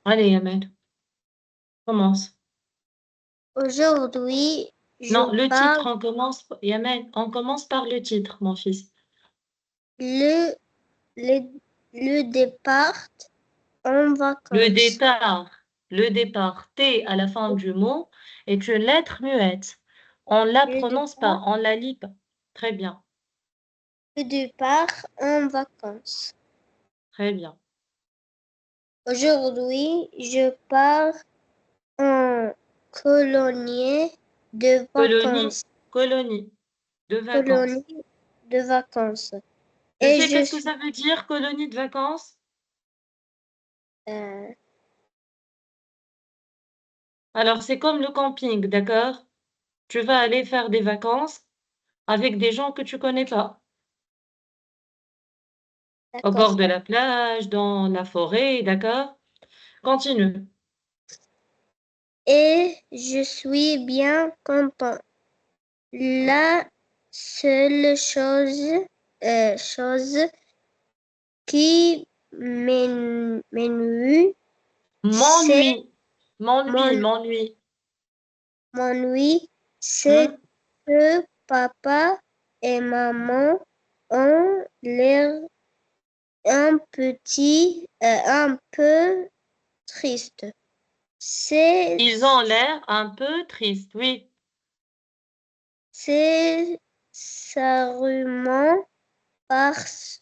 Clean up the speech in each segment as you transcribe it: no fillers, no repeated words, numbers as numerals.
Allez, Yamen, commence. Aujourd'hui, Non, je le titre, parle Yamen, on commence par le titre, mon fils. le, le, le départ en Le vacances. départ, le départ, T à la fin du mot est une lettre muette. On la Le prononce pas, départ, on la lit pas. Très bien, le départ en vacances. très bien. Aujourd'hui, je pars en colonie de Colonie, vacances. colonie de vacances. Colonie de vacances. Tu Et sais je qu'est-ce que suis, ça veut dire, colonie de vacances? euh, Alors, c'est comme le camping, d'accord? Tu vas aller faire des vacances avec des gens que tu connais pas, au bord d'accord. de la plage, dans la forêt, d'accord? Continue. Et je suis bien content. La seule chose qui m'ennuie, c'est M'ennuie, m'ennuie, mon, m'ennuie. m'ennuie, c'est Hmm? que papa et maman ont l'air un peu triste. C'est, Ils ont l'air un peu tristes, oui. c'est sûrement parce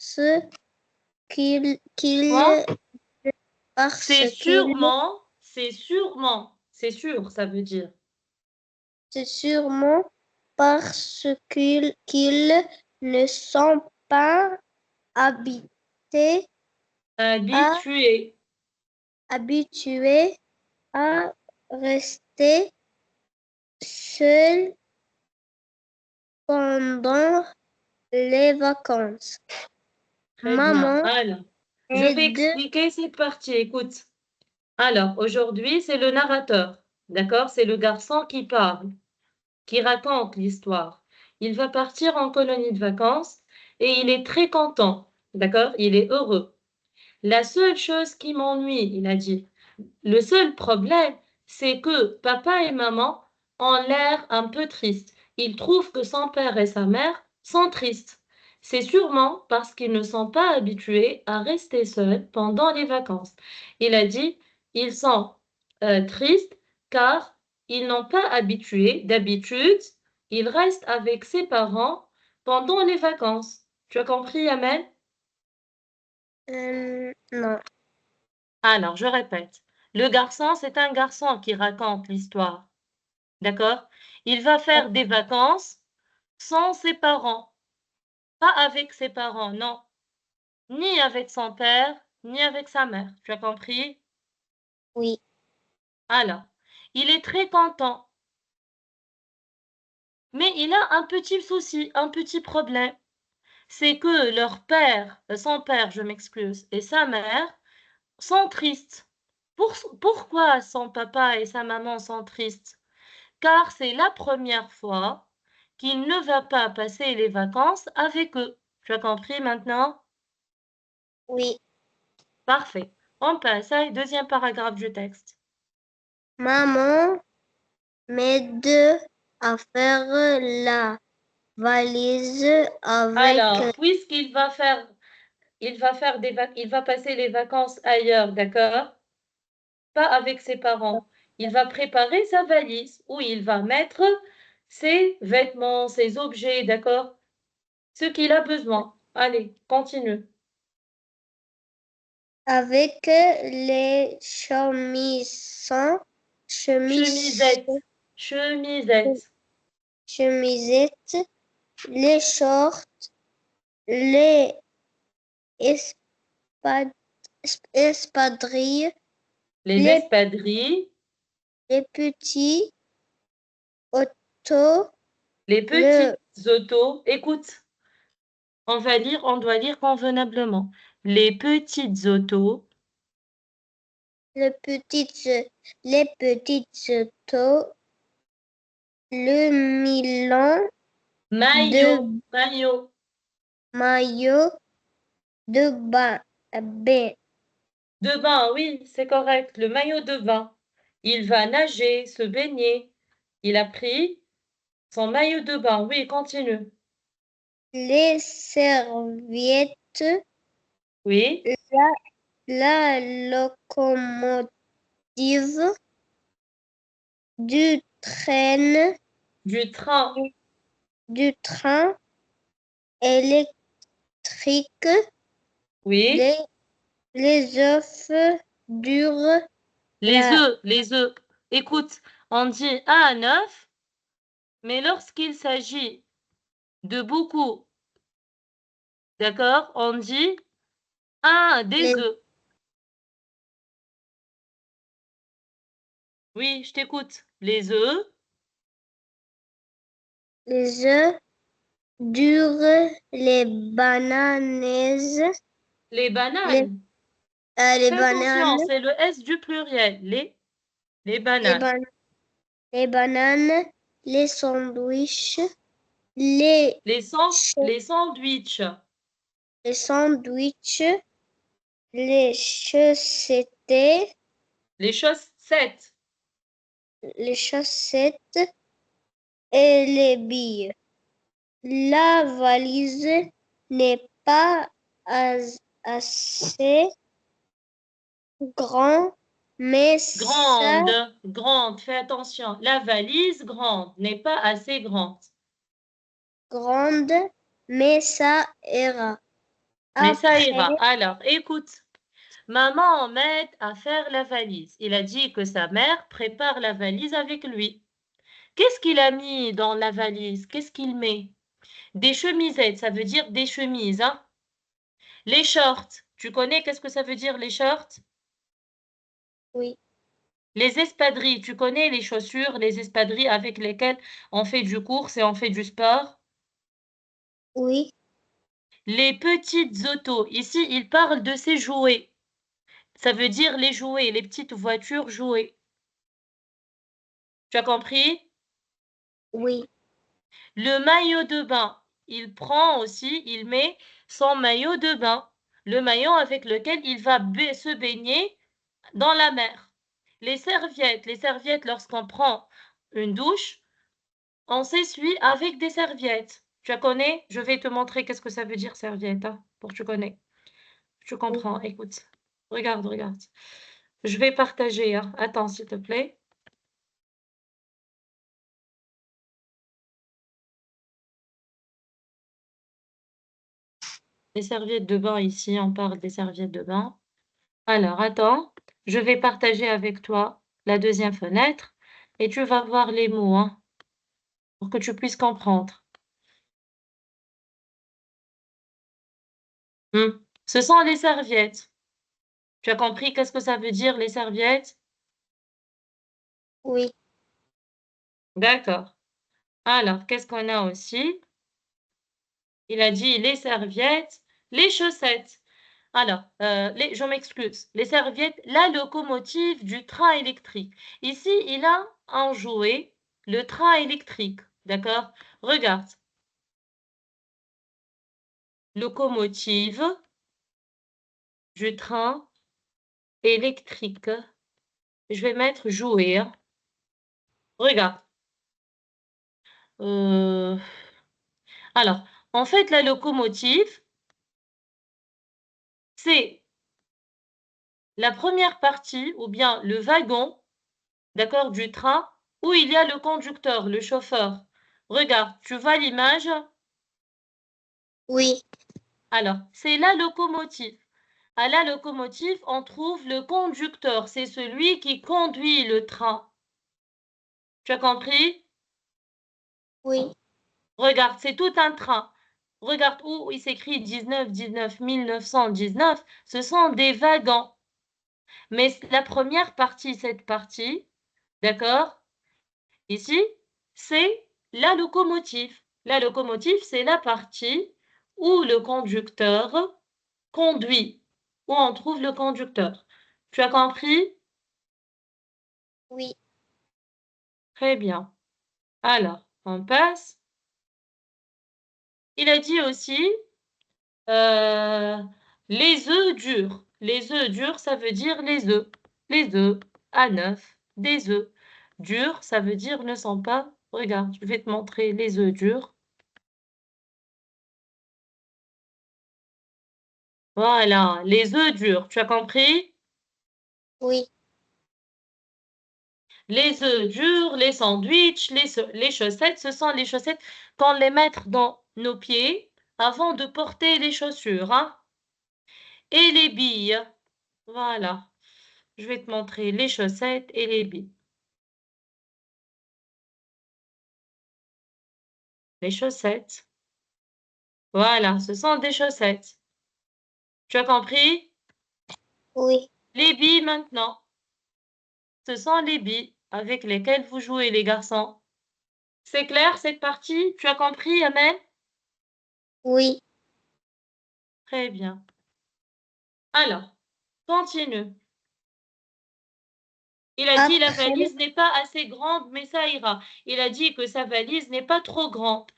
Quoi? parce qu'il C'est sûr, ça veut dire. C'est sûrement parce qu'ils ne sont pas habités à, Habitué. habitués à rester seuls pendant les vacances. Très bien. Maman Alors, je et vais deux, expliquer cette partie. Écoute. Alors, aujourd'hui, c'est le narrateur. D'accord? C'est le garçon qui parle, qui raconte l'histoire. Il va partir en colonie de vacances et il est très content. D'accord? Il est heureux. La seule chose qui m'ennuie, il a dit, le seul problème, c'est que papa et maman ont l'air un peu tristes. Ils trouvent que son père et sa mère sont tristes. C'est sûrement parce qu'ils ne sont pas habitués à rester seuls pendant les vacances. Il a dit, ils sont tristes car ils n'ont pas habitué, d'habitude, ils restent avec ses parents pendant les vacances. Tu as compris, Amel? non, Alors, je répète. Le garçon, c'est un garçon qui raconte l'histoire. D'accord? Il va faire des vacances sans ses parents. Pas avec ses parents, non. Ni avec son père, ni avec sa mère. Tu as compris? oui, Alors, il est très content. Mais il a un petit souci, un petit problème. C'est que leur père, son père, je m'excuse, et sa mère sont tristes. Pourquoi son papa et sa maman sont tristes? Car c'est la première fois qu'il ne va pas passer les vacances avec eux. Tu as compris maintenant? oui. Parfait. On passe à deuxième paragraphe du texte. Maman m'aide à faire la valise avec Alors, il va passer les vacances ailleurs, d'accord? Pas avec ses parents. Il va préparer sa valise où il va mettre ses vêtements, ses objets, d'accord? Ce qu'il a besoin. Allez, continue. les chemises, Chemisette, chemisette. chemisettes, les shorts, les espad- espadrilles, Les les, espadrilles, les petits autos, les le, petites autos. Écoute, on doit lire convenablement. Les petites autos, le petites, les petites autos, le Milan maillot, de maillot, maillot de bain, De bain, oui, c'est correct. Le maillot de bain. Il va nager, se baigner. Il a pris son maillot de bain. Oui, continue. Les serviettes. Oui, La locomotive du train, du train. du train électrique, Oui, les œufs durs, les la, œufs, les œufs. Écoute, on dit un œuf, mais lorsqu'il s'agit de beaucoup, d'accord, on dit un les, des œufs. Oui, je t'écoute. Les œufs, les œufs durs, les bananes, les les, bananes. les Fais attention, bananes, c'est le S du pluriel. Les les, bananes. ban- les bananes, les sandwichs, les, ch- Les sandwichs. les sandwichs, les chaussettes, Les chaussettes. les chaussettes et les billes. La valise n'est pas assez grand, mais ça Grande, grande. Fais attention. La valise grande n'est pas assez grande. grande, mais ça ira. Mais ça Après, ira. Alors, écoute. Maman m'aide à faire la valise. Il a dit que sa mère prépare la valise avec lui. Qu'est-ce qu'il a mis dans la valise? Qu'est-ce qu'il met? Des chemisettes, ça veut dire des chemises, hein? Les shorts, tu connais qu'est-ce que ça veut dire les shorts? oui, Les espadrilles, tu connais les chaussures, les espadrilles avec lesquelles on fait du course et on fait du sport? oui, Les petites autos, ici il parle de ses jouets. Ça veut dire les jouets, les petites voitures jouets. Tu as compris? oui, Le maillot de bain, il prend aussi, il met son maillot de bain, le maillot avec lequel il va se baigner dans la mer. Les serviettes, lorsqu'on prend une douche, on s'essuie avec des serviettes. Tu connais? Je vais te montrer qu'est-ce que ça veut dire serviette, hein, pour que tu connais. Tu oui, comprends, écoute. Regarde, regarde. Je vais partager, hein. Attends, s'il te plaît. Les serviettes de bain ici, on parle des serviettes de bain. Alors, attends, je vais partager avec toi la deuxième fenêtre et tu vas voir les mots, hein, pour que tu puisses comprendre. Ce sont les serviettes. Tu as compris qu'est-ce que ça veut dire les serviettes? oui, D'accord. Alors, qu'est-ce qu'on a aussi? Il a dit les serviettes, les chaussettes. Alors, je m'excuse. Les serviettes, la locomotive du train électrique. Ici, il a un jouet, le train électrique. D'accord? Regarde. Locomotive du train électrique. Je vais mettre jouet, hein. Regarde. Euh, Alors, en fait, la locomotive, c'est la première partie ou bien le wagon, d'accord, du train où il y a le conducteur, le chauffeur. Regarde, tu vois l'image? oui, Alors, c'est la locomotive. À la locomotive, on trouve le conducteur. C'est celui qui conduit le train. Tu as compris? oui, Regarde, c'est tout un train. Regarde où il s'écrit 19, 19 ce sont des wagons. Mais la première partie, cette partie, d'accord, ici, c'est la locomotive. La locomotive, c'est la partie où le conducteur conduit, où on trouve le conducteur. Tu as compris? oui, Très bien. Alors, on passe. Il a dit aussi euh, les œufs durs. Les œufs durs, ça veut dire les œufs. Les œufs à neuf, des œufs. Durs, ça veut dire ne sont pas. Regarde, je vais te montrer les œufs durs. Voilà, les œufs durs, tu as compris? Oui. Les œufs durs, les sandwichs, les chaussettes, ce sont les chaussettes qu'on les met dans nos pieds avant de porter les chaussures, hein? Et les billes. Voilà. Je vais te montrer les chaussettes et les billes. Les chaussettes. Voilà, ce sont des chaussettes. Tu as compris? Oui. Les billes maintenant. Ce sont les billes avec lesquelles vous jouez, les garçons. C'est clair cette partie? Tu as compris, Amel? Oui. Très bien. Alors, continue. Il a dit la Après, valise n'est pas assez grande, mais ça ira. Il a dit que sa valise n'est pas trop grande,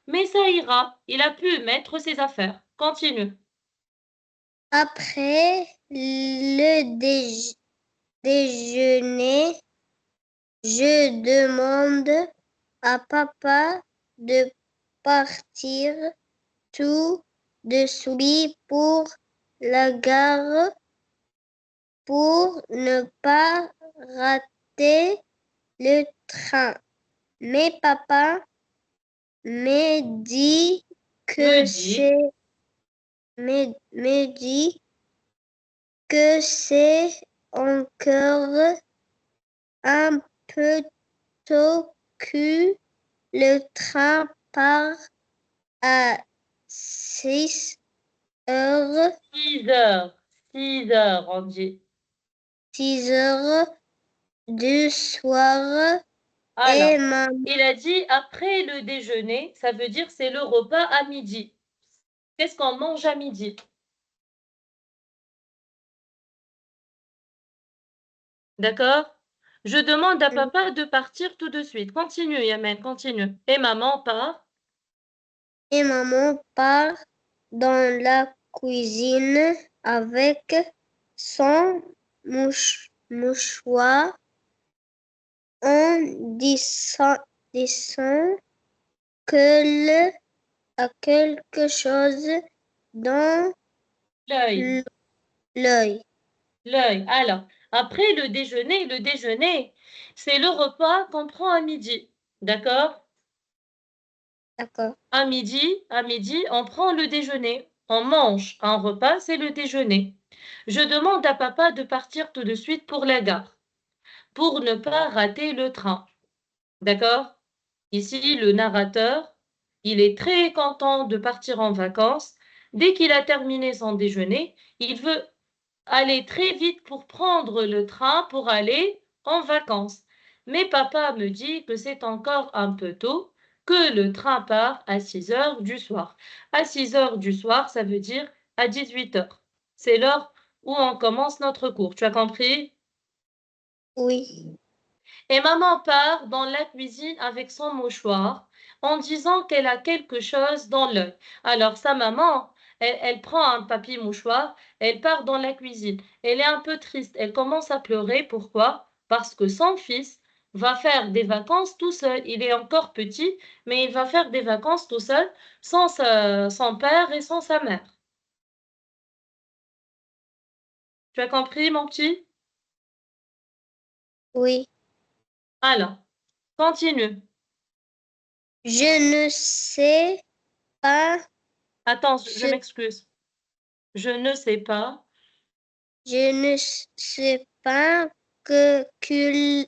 mais ça ira. Il a pu mettre ses affaires. Continue. après le déjeuner, je demande à papa de partir tout de suite pour la gare pour ne pas rater le train. Mais papa me dit Me que dit, me dit que c'est encore un peu tôt que le train part à 6 heures, 6 heures. 6 heures, on dit. 6 heures du soir et Alors, maman, il a dit après le déjeuner, ça veut dire c'est le repas à midi. Qu'est-ce qu'on mange à midi? D'accord? Je demande à papa de partir tout de suite. Continue, Yamen, continue. Et maman part. part dans la cuisine avec son mouchoir en disant que a quelque chose dans L'œil. l'œil. L'œil. Alors, après le déjeuner, c'est le repas qu'on prend à midi. D'accord? D'accord, À midi, on prend le déjeuner. On mange un repas, c'est le déjeuner. Je demande à papa de partir tout de suite pour la gare, pour ne pas rater le train. D'accord? Ici, le narrateur, il est très content de partir en vacances. Dès qu'il a terminé son déjeuner, il veut aller très vite pour prendre le train pour aller en vacances. Mais papa me dit que c'est encore un peu tôt, que le train part à 6 heures du soir. À 6 heures du soir, ça veut dire à 18 heures. C'est l'heure où on commence notre cours. Tu as compris? oui, Et maman part dans la cuisine avec son mouchoir en disant qu'elle a quelque chose dans l'œil. Alors sa maman, elle prend un papier mouchoir, elle part dans la cuisine. Elle est un peu triste, elle commence à pleurer. Pourquoi? Parce que son fils va faire des vacances tout seul. Il est encore petit, mais il va faire des vacances tout seul, sans son père et sans sa mère. Tu as compris, mon petit? oui. Alors, continue. Je ne sais pas Attends, je ce, m'excuse. Je ne sais pas. je ne sais pas que qu'ils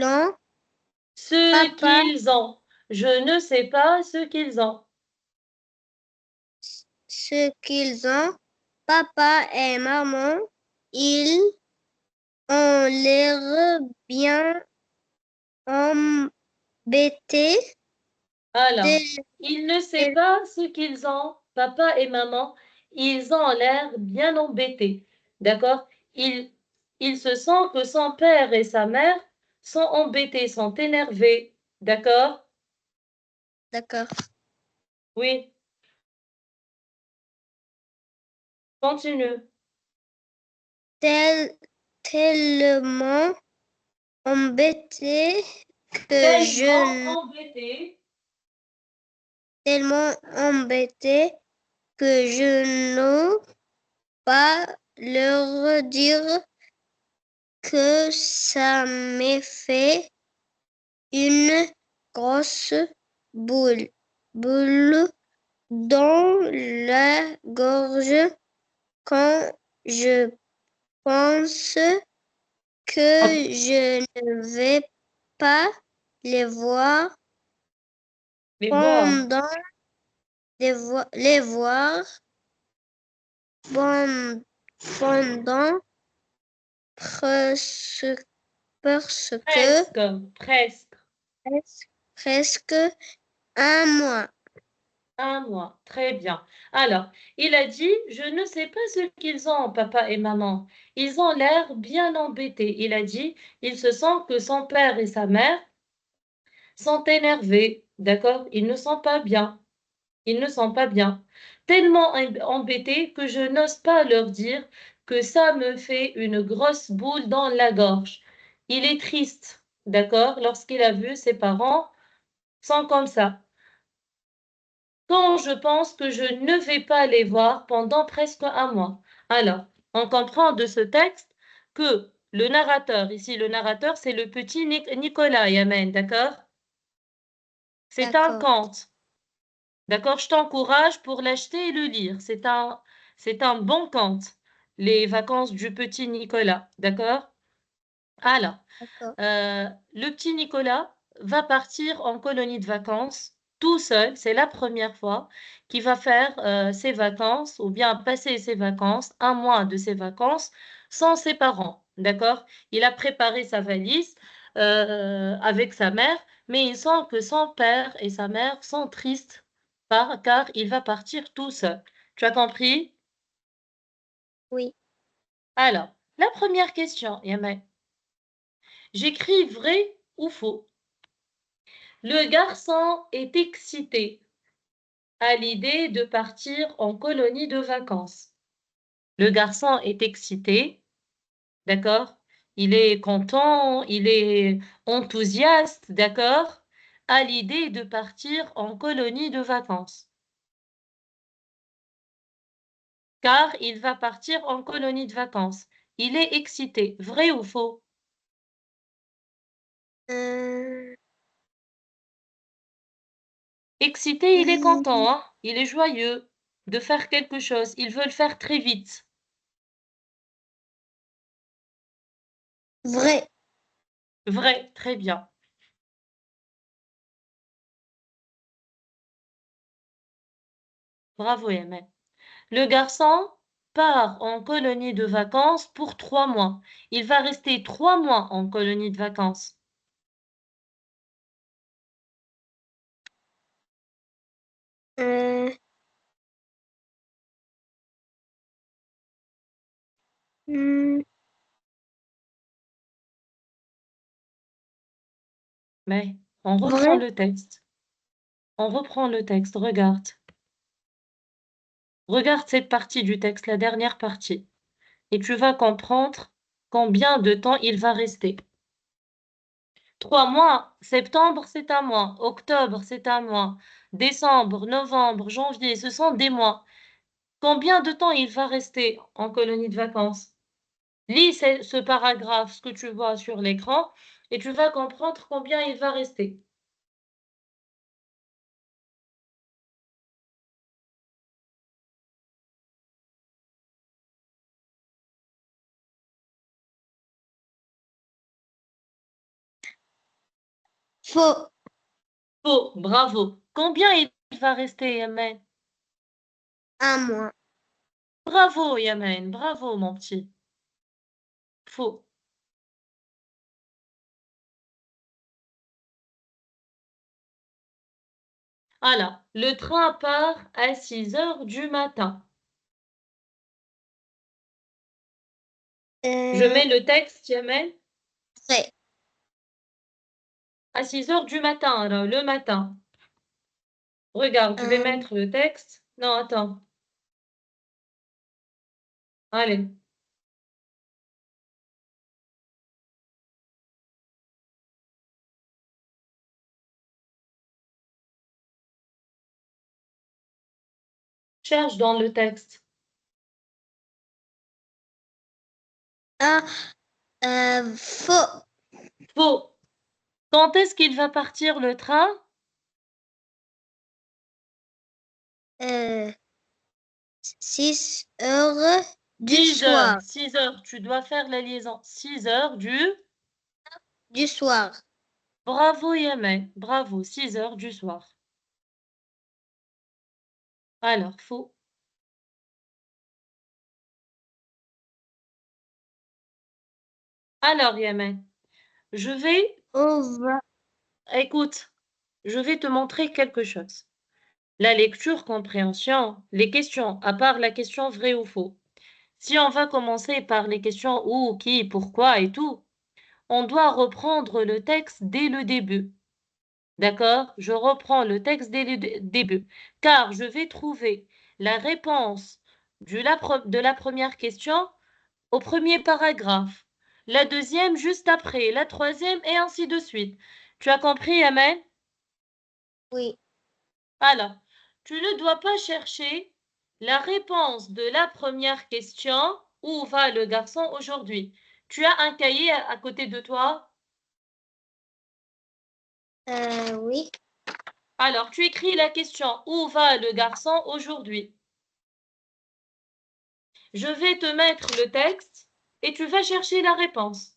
ont. Ce Papa, qu'ils ont. Je ne sais pas ce qu'ils ont. ce qu'ils ont. Papa et maman, ils ont l'air bien embêtés. Alors, de- il ne sait pas ce qu'ils ont. Papa et maman, ils ont l'air bien embêtés. D'accord? Il, il se sent que son père et sa mère sont embêtés, sont énervés. D'accord? D'accord. Oui, continue. tellement embêté que Tellement embêté tellement embêté que je n'ose pas leur dire que ça m'ait fait une grosse boule dans la gorge quand je pense que je ne vais pas les voir les voir. les voir pendant presque, parce que Presque. presque un mois. Un mois. Très bien. Alors, il a dit, je ne sais pas ce qu'ils ont, papa et maman. Ils ont l'air bien embêtés. Il a dit, il se sent que son père et sa mère sont énervés. D'accord? Ils ne sont pas bien. Ils ne sont pas bien. Tellement embêtés que je n'ose pas leur dire que ça me fait une grosse boule dans la gorge. Il est triste. D'accord? Lorsqu'il a vu ses parents sont comme ça. Quand je pense que je ne vais pas les voir pendant presque un mois. Alors, on comprend de ce texte que le narrateur, ici le narrateur, c'est le petit Nicolas Yamen, d'accord? C'est un D'accord, conte, d'accord? Je t'encourage pour l'acheter et le lire. C'est un bon conte, Les vacances du petit Nicolas, d'accord? Alors, d'accord, le petit Nicolas va partir en colonie de vacances tout seul. C'est la première fois qu'il va faire ses vacances ou bien passer ses vacances, un mois de ses vacances, sans ses parents. D'accord? Il a préparé sa valise avec sa mère, mais il sent que son père et sa mère sont tristes car il va partir tout seul. Tu as compris? oui. Alors, la première question, Yamen. J'écris vrai ou faux? Le garçon est excité à l'idée de partir en colonie de vacances. Le garçon est excité, d'accord? Il est content, il est enthousiaste, d'accord? À l'idée de partir en colonie de vacances. Car il va partir en colonie de vacances. Il est excité, vrai ou faux? Euh, Excité, il est hmm, content, hein? Il est joyeux de faire quelque chose. Il veut le faire très vite. vrai. Vrai, très bien. Bravo, Emma. Le garçon part en colonie de vacances pour 3 mois. Il va rester 3 mois en colonie de vacances. Euh, hmm, Mais on reprend vrai. le texte. On reprend le texte. Regarde. Regarde cette partie du texte, la dernière partie. Et tu vas comprendre combien de temps il va rester. 3 mois. Septembre, c'est un mois. Octobre, c'est un mois. Décembre, novembre, janvier, ce sont des mois. Combien de temps il va rester en colonie de vacances? Lis ce paragraphe, ce que tu vois sur l'écran, et tu vas comprendre combien il va rester. Faux. Faux, bravo. Combien il va rester, Yamen? Un mois. Bravo, Yamen, bravo, mon petit. Faux. Alors, le train part à 6 heures du matin. Je Euh, mets le texte, Yamen, vrai. à 6 heures du matin, alors, le matin. Regarde, je vais Euh, mettre le texte. Non, attends. Allez. Cherche dans le texte. Ah, faux. Faux. Quand est-ce qu'il va partir le train? 6 heures du 6 heures. soir. 6 heures. Tu dois faire la liaison. 6 heures Du soir. Bravo, Yemen. Bravo. 6 heures du soir. Alors, faux. Alors, Yemen, je vais... Écoute, je vais te montrer quelque chose. La lecture, compréhension, les questions, à part la question vrai ou faux. Si on va commencer par les questions où, qui, pourquoi et tout, on doit reprendre le texte dès le début. D'accord? Je reprends le texte dès le début, car je vais trouver la réponse de la première question au premier paragraphe, la deuxième juste après, la troisième et ainsi de suite. Tu as compris, Amen? Oui, Alors, tu ne dois pas chercher la réponse de la première question, où va le garçon aujourd'hui? Tu as un cahier à côté de toi? oui, Alors, tu écris la question, où va le garçon aujourd'hui? Je vais te mettre le texte et tu vas chercher la réponse.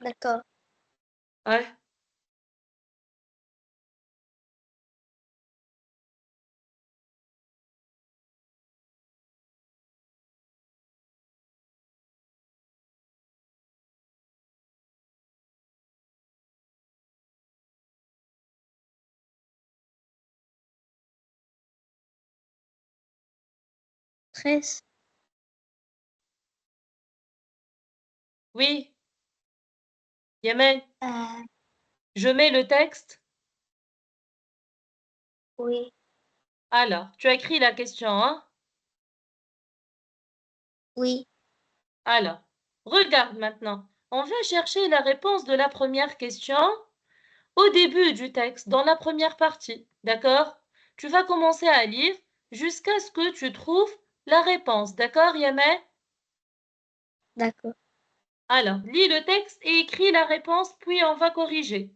d'accord. Ouais. 13. Oui, Yemen, Euh, je mets le texte. oui, Alors, tu as écrit la question, hein? oui, Alors, regarde maintenant. On va chercher la réponse de la première question au début du texte, dans la première partie. D'accord? Tu vas commencer à lire jusqu'à ce que tu trouves la réponse. D'accord, Yemen? d'accord. Alors, lis le texte et écris la réponse, puis on va corriger.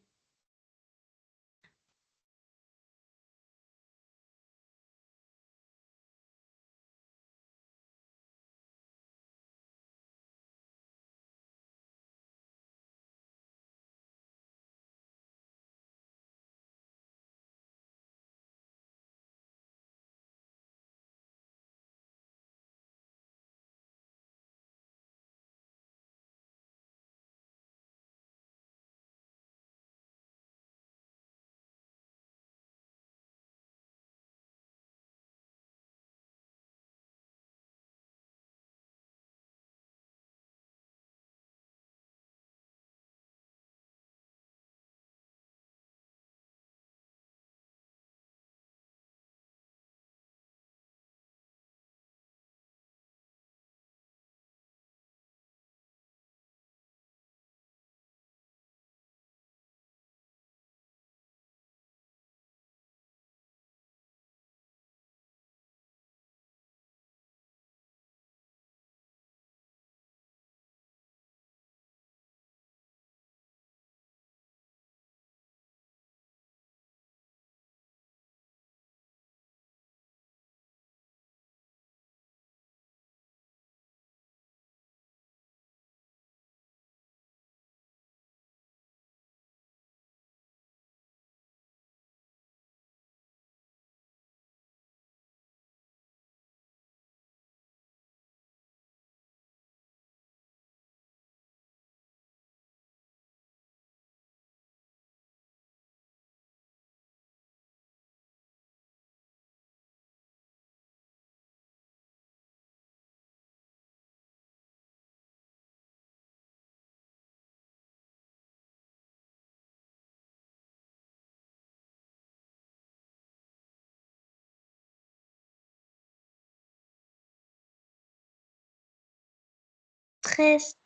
Treize.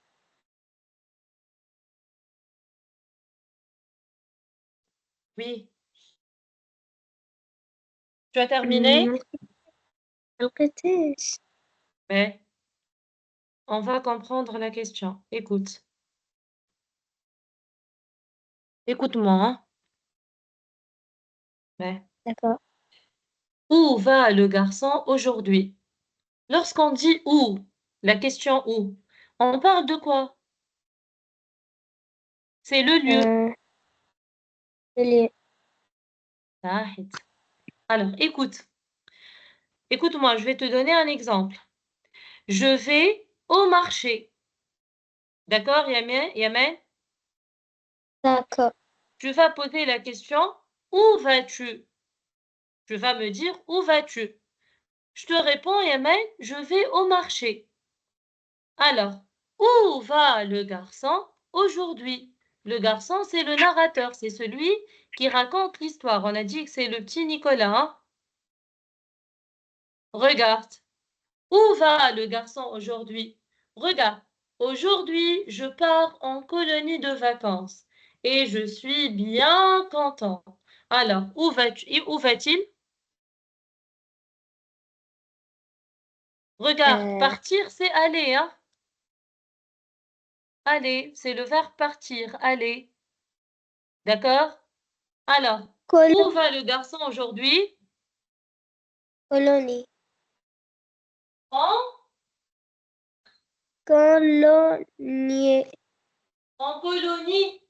Oui. Tu as terminé? Répétez. Mais on va comprendre la question. Écoute. Écoute-moi, hein. Mais D'accord. où va le garçon aujourd'hui? Lorsqu'on dit où, la question où, on parle de quoi? C'est le lieu. Les Tahit. Alors, écoute. Écoute-moi, je vais te donner un exemple. Je vais au marché. D'accord, Yamen? D'accord. Tu vas poser la question, où vas-tu? Tu vas me dire, où vas-tu? Je te réponds, Yamen, je vais au marché. Alors, où va le garçon aujourd'hui? Le garçon, c'est le narrateur, c'est celui qui raconte l'histoire. On a dit que c'est le petit Nicolas, hein. Regarde, où va le garçon aujourd'hui? Regarde, aujourd'hui, je pars en colonie de vacances et je suis bien content. Alors, où va-t-il? Regarde, Euh, partir, c'est aller, hein? Aller, c'est le verbe partir, aller. D'accord? Alors, où va le garçon aujourd'hui? Colonie. En, Colonie. en colonie.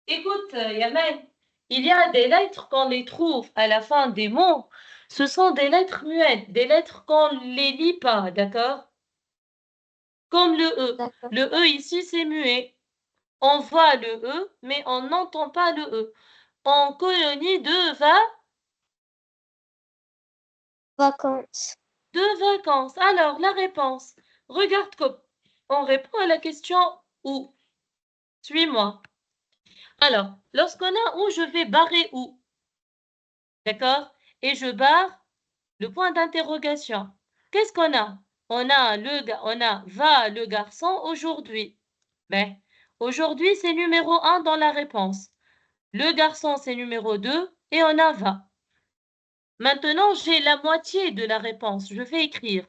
Écoute, Yamen, il y a des lettres qu'on les trouve à la fin des mots. Ce sont des lettres muettes, des lettres qu'on ne les lit pas, d'accord? Comme le E. D'accord. Le E ici, c'est muet. On voit le E, mais on n'entend pas le E. En colonie Vacances. de vacances. Alors, la réponse. Regarde comme on répond à la question où. Suis-moi. Alors, lorsqu'on a où, je vais barrer où. D'accord? Et je barre le point d'interrogation. Qu'est-ce qu'on a? On a va le garçon aujourd'hui. Ben, aujourd'hui, c'est numéro 1 dans la réponse. Le garçon, c'est numéro 2 et on a va. Maintenant, j'ai la moitié de la réponse. Je vais écrire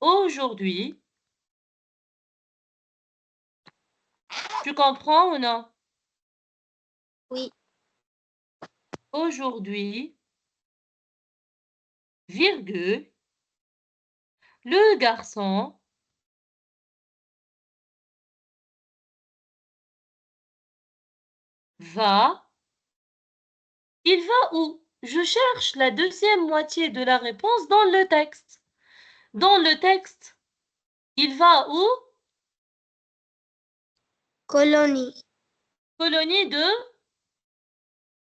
aujourd'hui. Tu comprends ou non? Oui. Aujourd'hui, virgule, le garçon va. Il va où? Je cherche la deuxième moitié de la réponse dans le texte. Dans le texte, il va où? Colonie. Colonie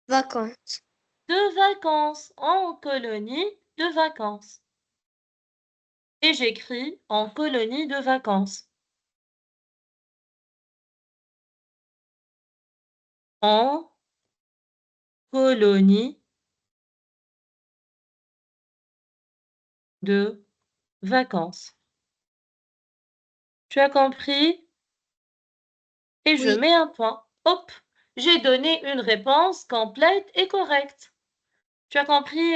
Vacances. de vacances. En colonie de vacances. Et j'écris en colonie de vacances. En colonie de vacances. Tu as compris? Et je Oui. mets un point. Hop, j'ai donné une réponse complète et correcte. Tu as compris,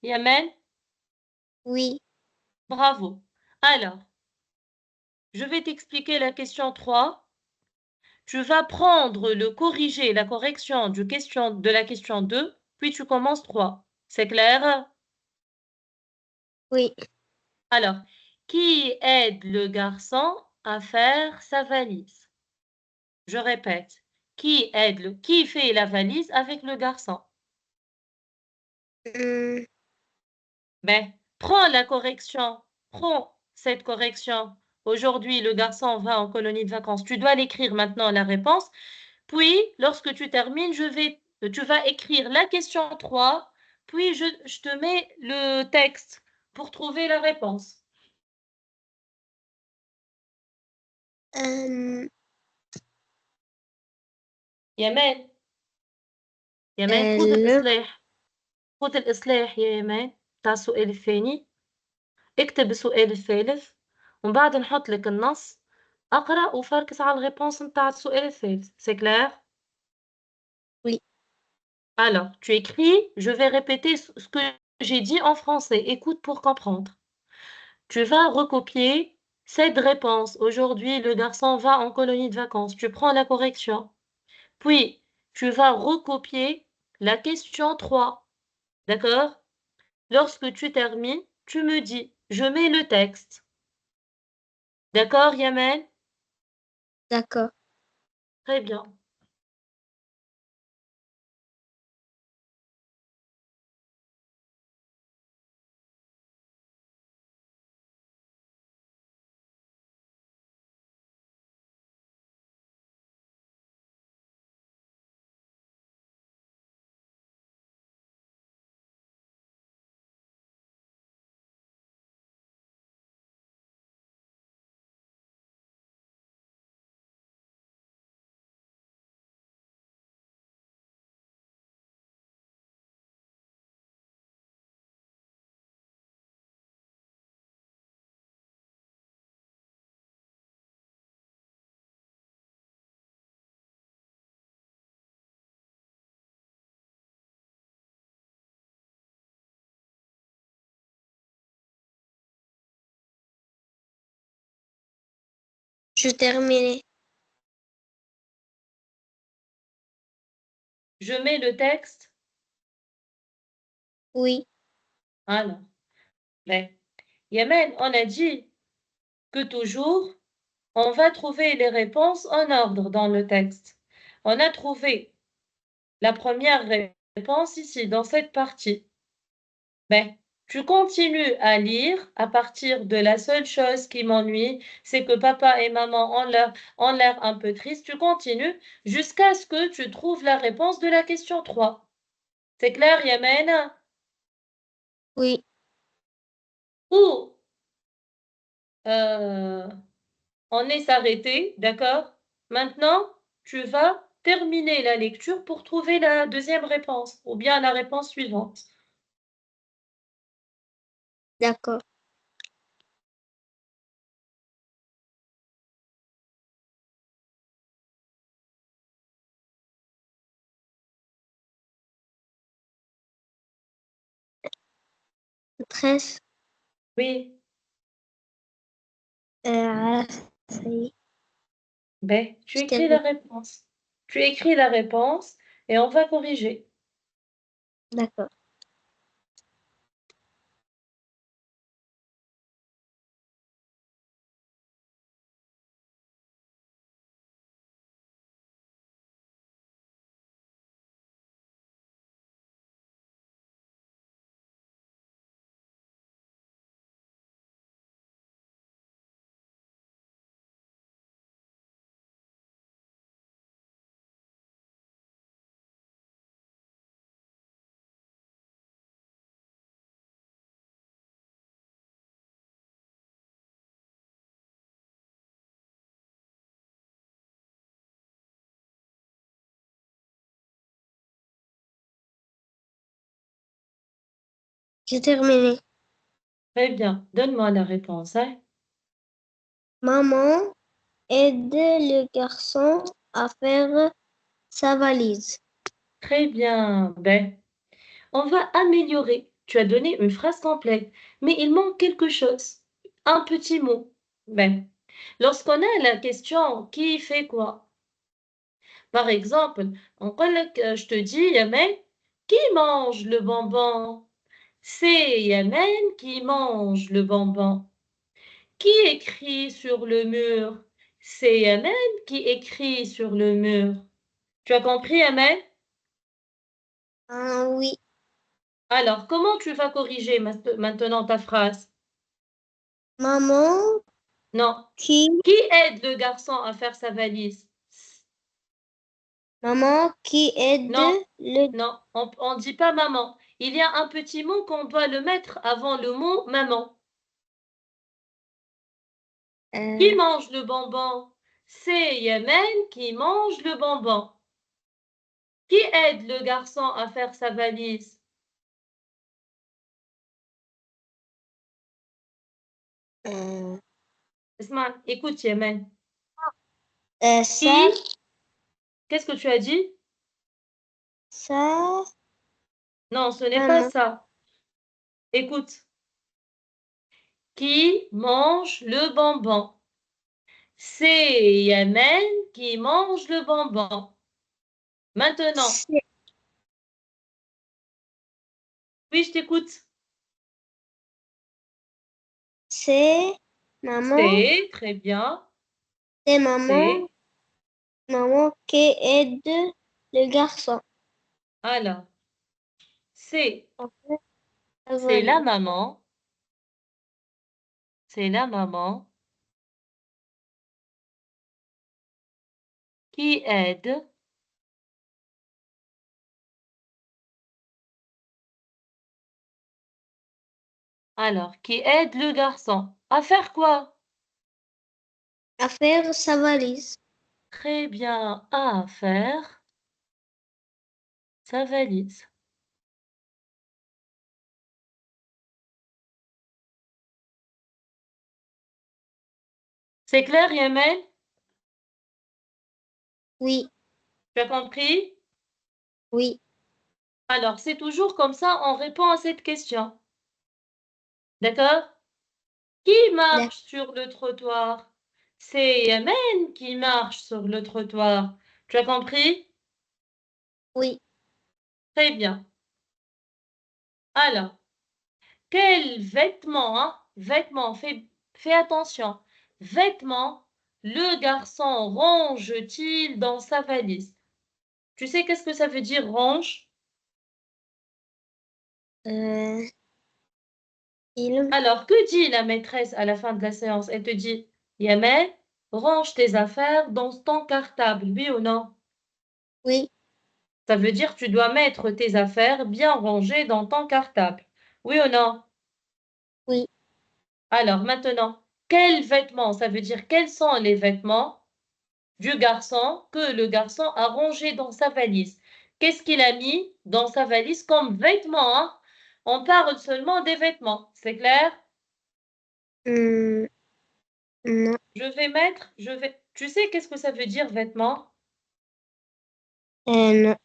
Yamen? Oui. Bravo. Alors, je vais t'expliquer la question 3. Tu vas prendre le corrigé, la correction de la question 2, puis tu commences 3. C'est clair? Oui. Alors, qui aide le garçon à faire sa valise? Je répète, qui fait la valise avec le garçon? Ben, prends la correction, prends cette correction. Aujourd'hui, le garçon va en colonie de vacances. Tu dois l'écrire maintenant, la réponse. Puis, lorsque tu termines, tu vas écrire la question 3. Puis je te mets le texte pour trouver la réponse. يمان le خذ الإصلاح يا يمان بتاع السؤال الثاني. اكتب السؤال الثالث ومن بعد نحط لك النص. اقرأ وفركز على الريبونس نتاع السؤال الثالث. C'est clair? oui. Alors, tu écris, je vais répéter ce que j'ai dit en français. Écoute pour comprendre. Tu vas recopier cette réponse. Aujourd'hui, le garçon va en colonie de vacances. Tu prends la correction. Puis, tu vas recopier la question 3. D'accord? Lorsque tu termines, tu me dis, je mets le texte. D'accord, Yamen? D'accord. Très bien. Je termine. Je mets le texte. Oui. Alors, ben, Yamen, on a dit que toujours, on va trouver les réponses en ordre dans le texte. On a trouvé la première réponse ici, dans cette partie. Ben, tu continues à lire à partir de la seule chose qui m'ennuie, c'est que papa et maman ont l'air un peu tristes. Tu continues jusqu'à ce que tu trouves la réponse de la question 3. C'est clair, Yamen? Oui. Ou euh, on est s'arrêté, d'accord? Maintenant, tu vas terminer la lecture pour trouver la deuxième réponse ou bien la réponse suivante. D'accord. Très. Oui, Ça y est. ben, tu Je écris la termine. réponse. Tu écris la réponse et on va corriger. D'accord. J'ai terminé. Très bien, donne-moi la réponse, hein. Maman aide le garçon à faire sa valise. Très bien, ben, on va améliorer. Tu as donné une phrase complète, mais il manque quelque chose, un petit mot. Ben, lorsqu'on a la question qui fait quoi? Par exemple, je te dis, Yamen, qui mange le bonbon? C'est Yamen qui mange le bonbon. Qui écrit sur le mur? C'est Yamen qui écrit sur le mur. Tu as compris, Yamen? Ah oui. Alors, comment tu vas corriger maintenant ta phrase? Maman Non. qui Qui aide le garçon à faire sa valise? Maman qui aide Non, le non, on ne dit pas maman. Il y a un petit mot qu'on doit le mettre avant le mot maman. Qui euh, mange le bonbon? C'est Yemen qui mange le bonbon. Qui aide le garçon à faire sa valise? euh, Esma, écoute, Yemen. ça, Qui? Qu'est-ce que tu as dit? ça, Non, ce n'est pas maman. ça. Écoute. Qui mange le bonbon? C'est Yamel qui mange le bonbon. Maintenant, oui, je t'écoute. C'est maman, C'est très bien. c'est maman, C'est maman qui aide le garçon. alors, c'est À faire sa c'est la valise. maman. C'est la maman qui aide. Alors, qui aide le garçon à faire quoi? À faire sa valise. Très bien, à faire sa valise. C'est clair, Yamel? Oui, Tu as compris? oui, Alors, c'est toujours comme ça, on répond à cette question. D'accord? Qui d'ac- marche sur le trottoir? C'est Yamen qui marche sur le trottoir. Tu as compris? oui. Très bien. Alors, quel vêtement, hein? Vêtement, fais attention. Vêtement, le garçon range-t-il dans sa valise? Tu sais qu'est-ce que ça veut dire range? Euh, il, Alors, que dit la maîtresse à la fin de la séance? Elle te dit, Yamen, range tes affaires dans ton cartable, oui ou non? oui, Ça veut dire que tu dois mettre tes affaires bien rangées dans ton cartable. Oui ou non? oui. Alors maintenant, quels vêtements? Ça veut dire quels sont les vêtements du garçon que le garçon a rangés dans sa valise? Qu'est-ce qu'il a mis dans sa valise comme vêtements, hein? On parle seulement des vêtements. C'est clair? Hmm, non, Tu sais qu'est-ce que ça veut dire vêtements? non.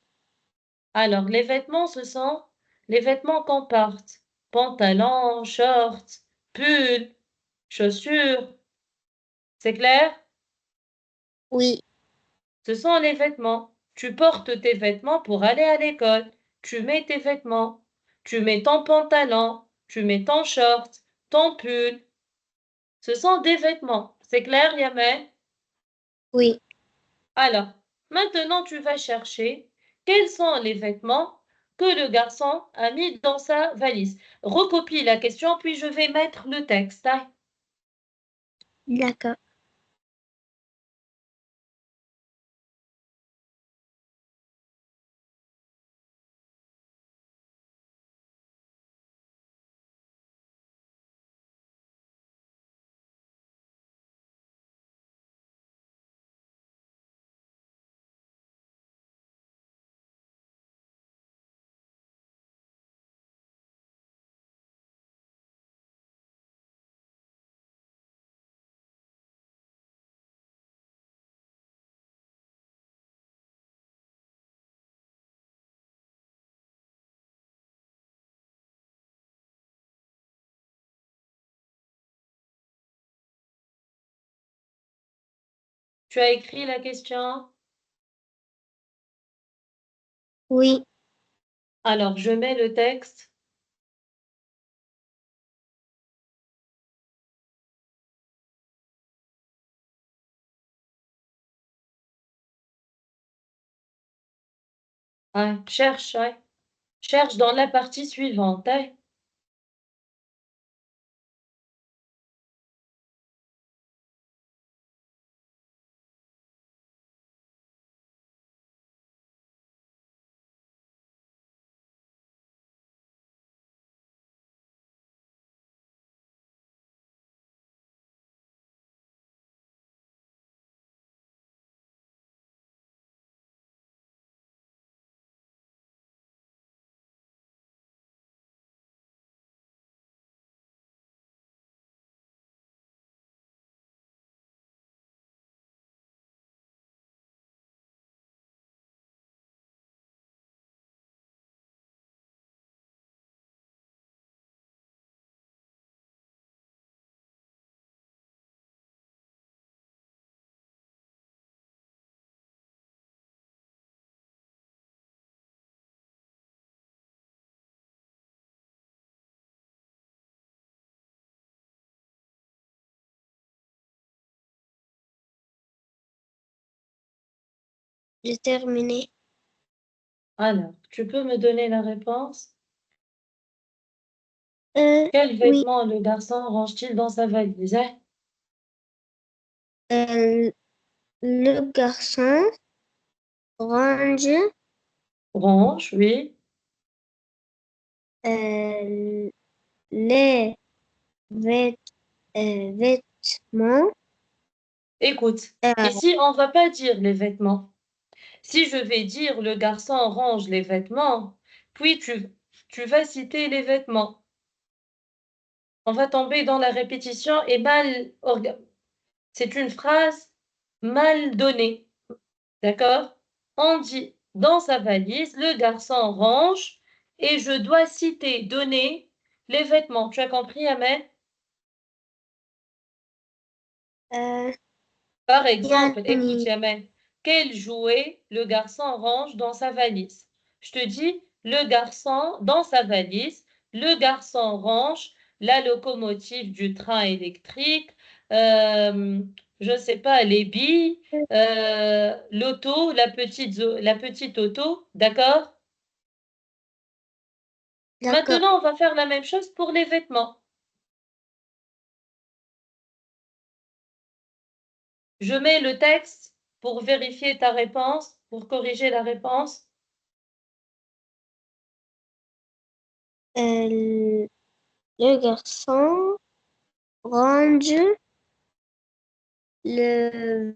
Alors, les vêtements, ce sont les vêtements qu'on porte. Pantalon, short, pull, chaussures. C'est clair? Oui, Ce sont les vêtements. Tu portes tes vêtements pour aller à l'école. Tu mets tes vêtements. Tu mets ton pantalon. Tu mets ton short, ton pull. Ce sont des vêtements. C'est clair, Yamel? oui. Alors, maintenant, tu vas chercher quels sont les vêtements que le garçon a mis dans sa valise. Recopie la question, puis je vais mettre le texte, hein. D'accord. Tu as écrit la question? Oui, Alors, je mets le texte. Ouais, cherche, ouais. Cherche dans la partie suivante, hein. J'ai terminé. Alors, tu peux me donner la réponse? Quel Oui. vêtement le garçon range-t-il dans sa valise? Hein? Le garçon range Range, oui. les vêt- vêtements. Écoute, euh, ici, on ne va pas dire les vêtements. Si je vais dire le garçon range les vêtements, puis tu vas citer les vêtements. On va tomber dans la répétition et c'est une phrase mal donnée. D'accord? On dit dans sa valise, le garçon range et je dois citer, donner les vêtements. Tu as compris, Amel? Par exemple, écoute, Yani, Yamen, quel jouet le garçon range dans sa valise? Je te dis, le garçon, dans sa valise, le garçon range la locomotive du train électrique, euh, je ne sais pas, les billes, l'auto, la petite auto, d'accord? d'accord. Maintenant, on va faire la même chose pour les vêtements. Je mets le texte pour vérifier ta réponse, pour corriger la réponse. Le garçon range le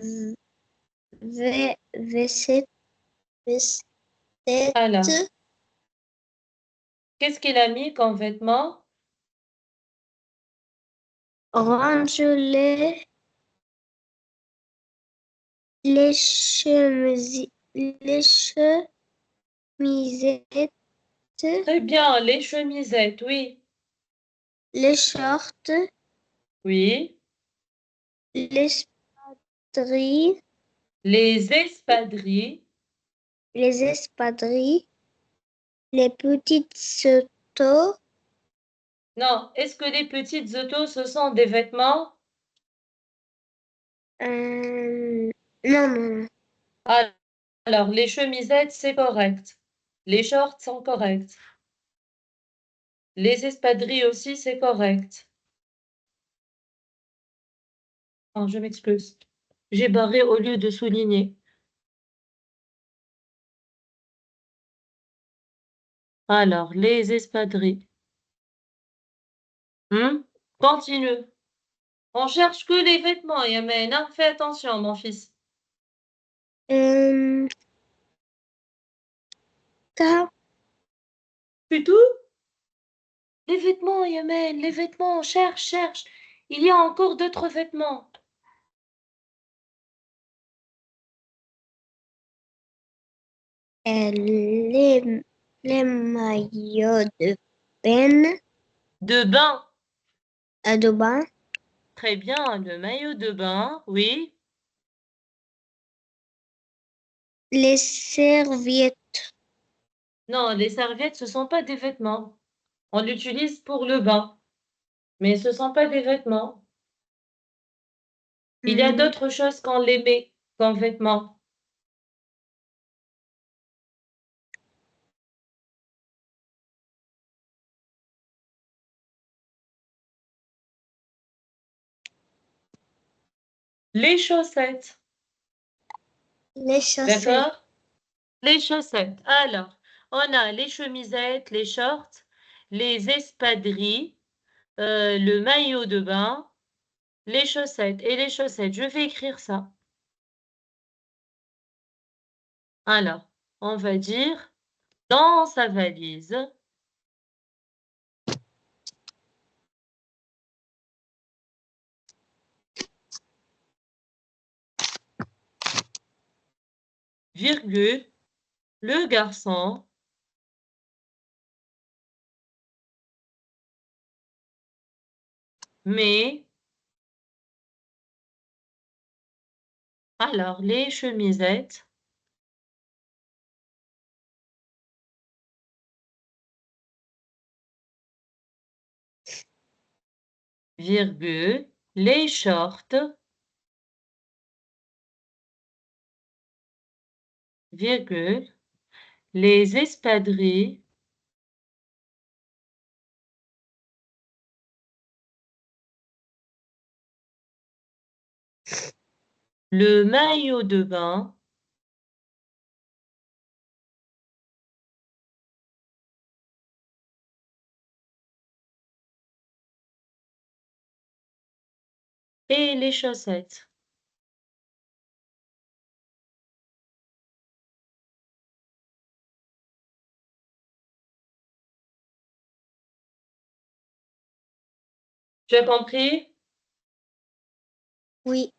veste Alors, qu'est-ce qu'il a mis comme vêtement? range les chemisettes, Très bien, les chemisettes, oui. les shorts, Oui. les espadrilles, Les espadrilles. les espadrilles, les petites autos. Non, est-ce que les petites autos, ce sont des vêtements? Non, non. Ah, alors, les chemisettes, c'est correct. Les shorts sont corrects. Les espadrilles aussi, c'est correct. Oh, je m'excuse. J'ai barré au lieu de souligner. Alors, les espadrilles. Hmm? Continue. On cherche que les vêtements, Yamen, hein? Fais attention, mon fils. Euh, ta- C'est tout? Les vêtements, Yamen, les vêtements, cherche, cherche. Il y a encore d'autres vêtements. les maillots de bain, De bain. de bain, Très bien, le maillot de bain, oui. les serviettes, Non, les serviettes, ce ne sont pas des vêtements. On l'utilise pour le bain, mais ce ne sont pas des vêtements. Il y a hum, d'autres choses qu'on les met comme vêtements. Les chaussettes, les chaussettes, d'accord? Les chaussettes. Alors, on a les chemisettes, les shorts, les espadrilles, le maillot de bain, les chaussettes et les chaussettes. Je vais écrire ça. Alors, on va dire dans sa valise, virgule, le garçon met alors les chemisettes, virgule, les shorts virgule, les espadrilles le maillot de bain et les chaussettes. Tu as compris? Oui.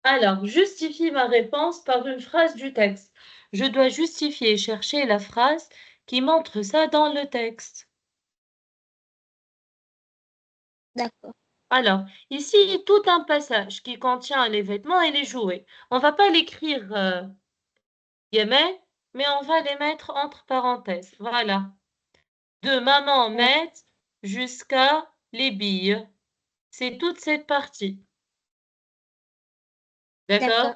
Alors, justifie ma réponse par une phrase du texte. Je dois justifier et chercher la phrase qui montre ça dans le texte. D'accord. Alors, ici, tout un passage qui contient les vêtements et les jouets. On va pas l'écrire Yémen, mais on va les mettre entre parenthèses. Voilà. De maman Oui. met jusqu'à les billes. C'est toute cette partie. D'accord. D'accord?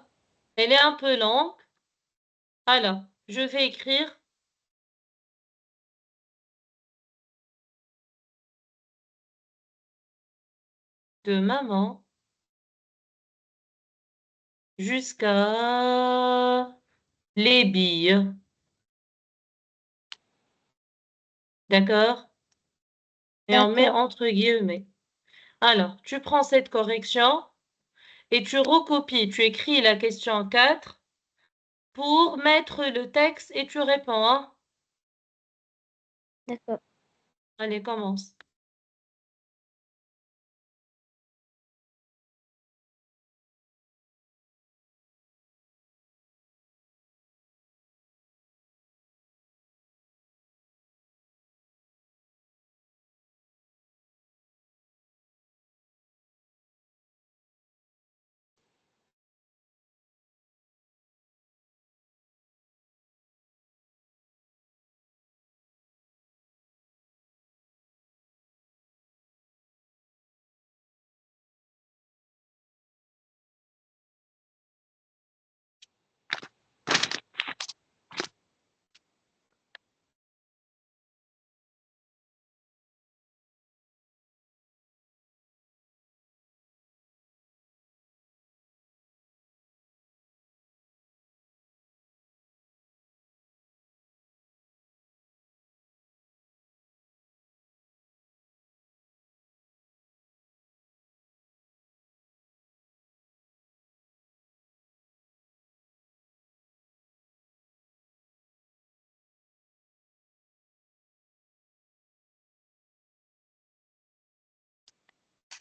Elle est un peu longue. Alors, je vais écrire de maman jusqu'à les billes. D'accord? Et on met D'accord. entre guillemets. Alors, tu prends cette correction et tu recopies, tu écris la question 4 pour mettre le texte et tu réponds, hein? D'accord. Allez, commence.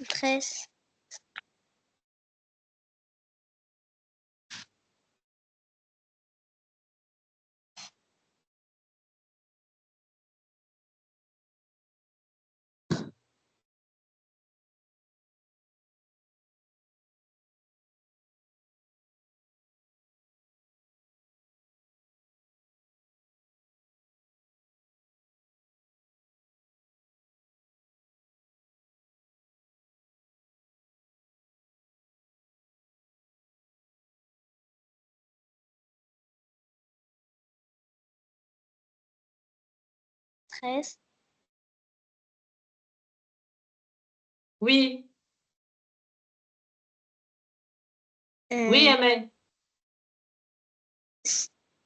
Treize. Treize. Oui, oui, Euh, Amen.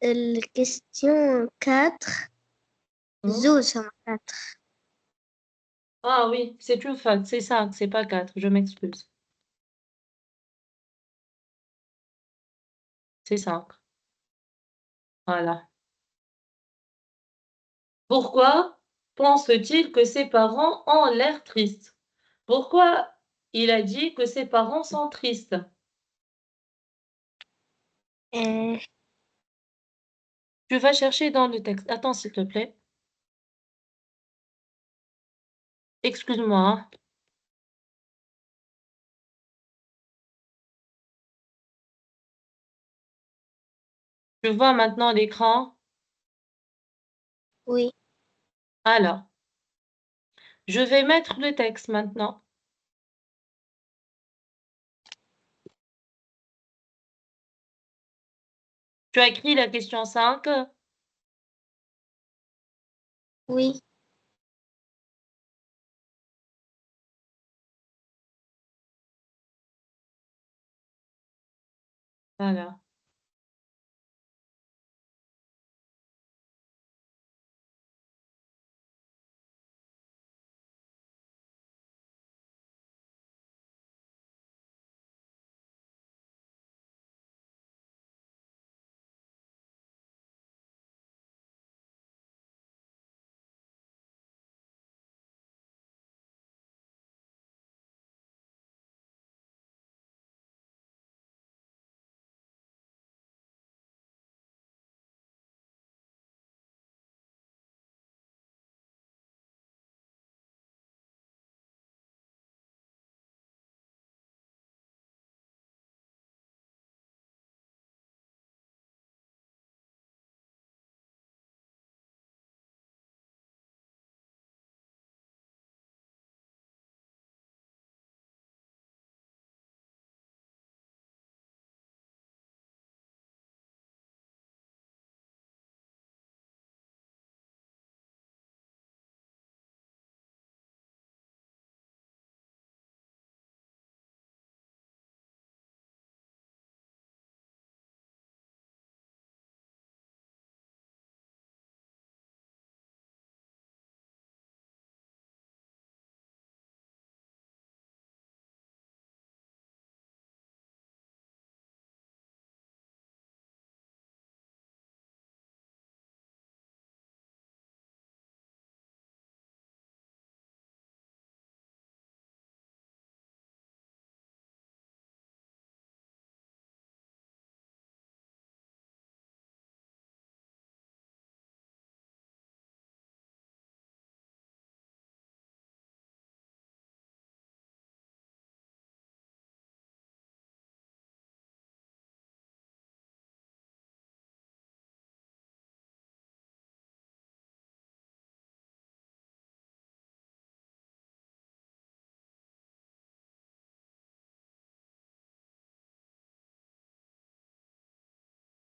la question 4. Hmm? Zo, ça m'a 4. Ah oui, c'est une faute, c'est 5, c'est pas 4, je m'excuse. C'est 5. Voilà. Pourquoi pense-t-il que ses parents ont l'air tristes? Pourquoi il a dit que ses parents sont tristes? Euh, Tu vas chercher dans le texte. Attends, s'il te plaît. Excuse-moi, hein. Tu vois maintenant l'écran? oui. Alors, je vais mettre le texte maintenant. Tu as écrit la question 5? Oui. Voilà.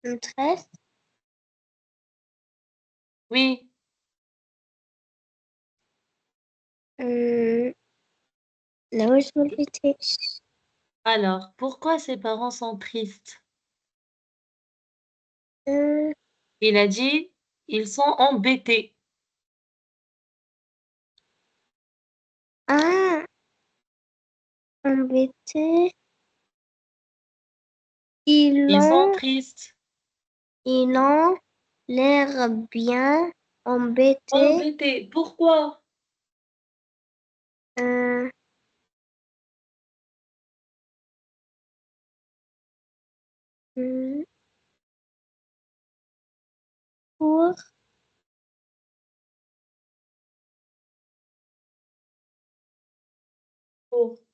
Un 13. Oui. La majorité. Alors, pourquoi ses parents sont tristes? Euh, Il a dit, ils sont embêtés. ah, embêté. Ils sont tristes. Ils ont l'air bien embêtés. Embêtés. Pourquoi? Euh, hmm, pour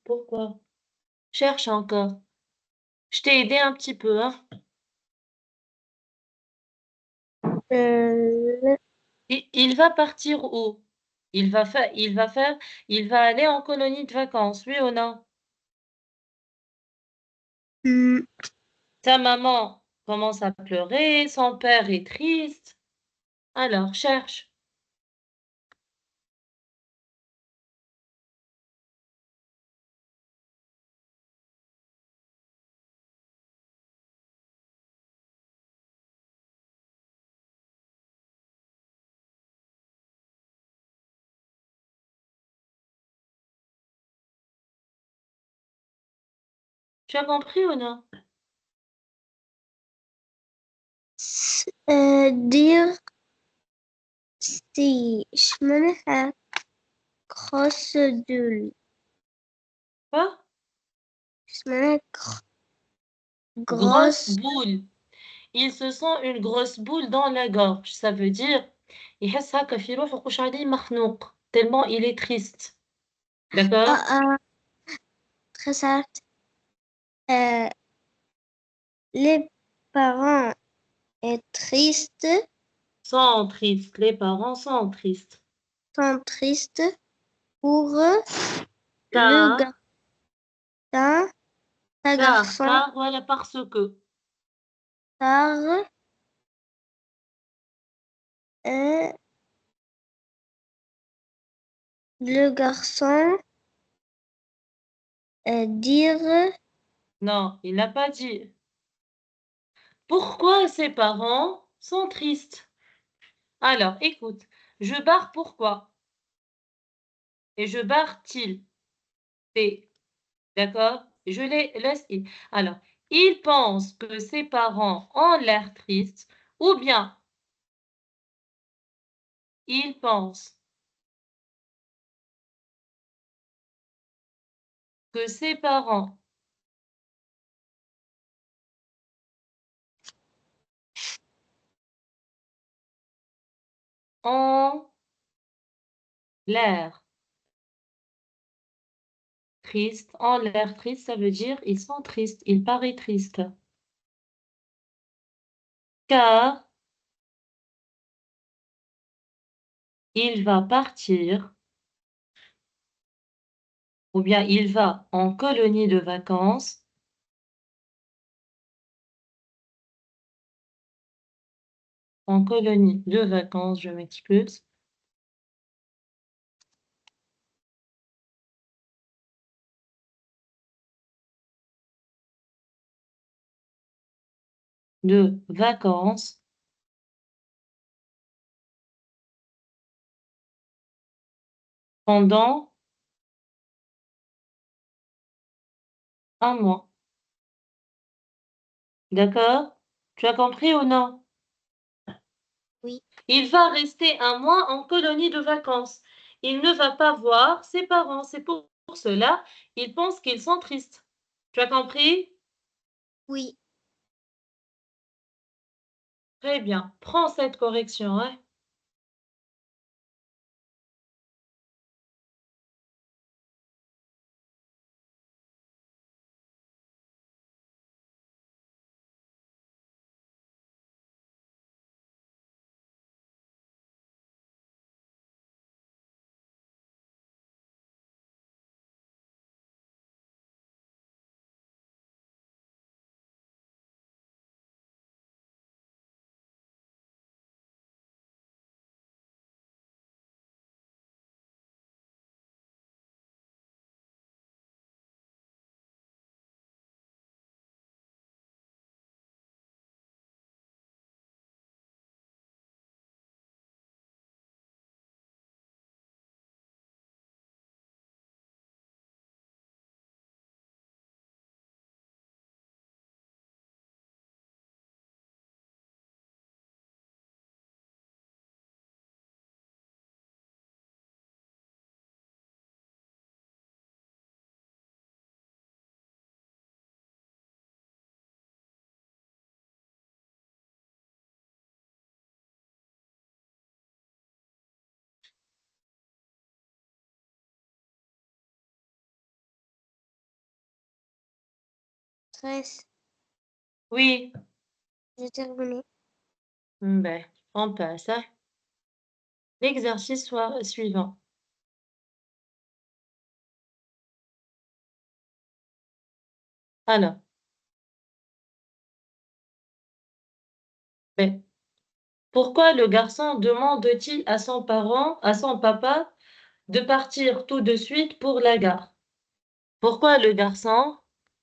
Pourquoi? Cherche encore. Je t'ai aidé un petit peu, hein. euh, Il va partir où? Il va aller en colonie de vacances, oui ou non? hmm, Sa maman commence à pleurer, son père est triste. Alors, cherche. Tu as compris ou non? dire si اسمها cross دول Quoi? اسمها Grosse grosse boule. Il se sent une grosse boule dans la gorge. Ça veut dire, يحس هكا في روحه وقش عليه مخنوق. Tellement il est triste. D'accord? ah, très certes. Euh, les parents est triste, Sont tristes. Les parents sont tristes. sont tristes pour le Car, garçon, un garçon, car, voilà parce que. Car euh, le garçon dire Non, il n'a pas dit. Pourquoi ses parents sont tristes? Alors, écoute, je barre pourquoi et je barre til. T. D'accord? Je les laisse. Alors, il pense que ses parents ont l'air tristes ou bien il pense que ses parents ont l'air tristes. Ont l'air tristes, ça veut dire ils sont tristes, ils paraissent tristes. Car il va partir ou bien il va en colonie de vacances. En colonie de vacances, je m'excuse. De vacances pendant un mois. D'accord? Tu as compris ou non? oui, Il va rester un mois en colonie de vacances. Il ne va pas voir ses parents. C'est pour cela il pense qu'ils sont tristes. Tu as compris? oui, Très bien. Prends cette correction, hein. stress, Oui. j'ai terminé. Ben, on passe à l'exercice suivant. Alors, ben, pourquoi le garçon demande-t-il à son papa, de partir tout de suite pour la gare? Pourquoi le garçon,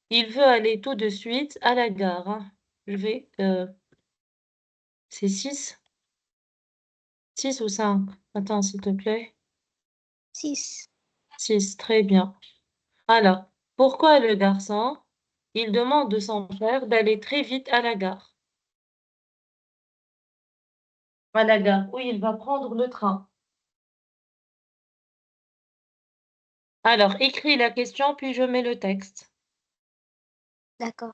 il veut aller tout de suite à la gare, hein? Je vais, c'est 6, 6 ou 5? Attends, s'il te plaît. 6. 6, très bien. Alors, pourquoi le garçon, il demande de son père d'aller très vite à la gare? À la gare, où il va prendre le train. Alors, écris la question, puis je mets le texte. D'accord.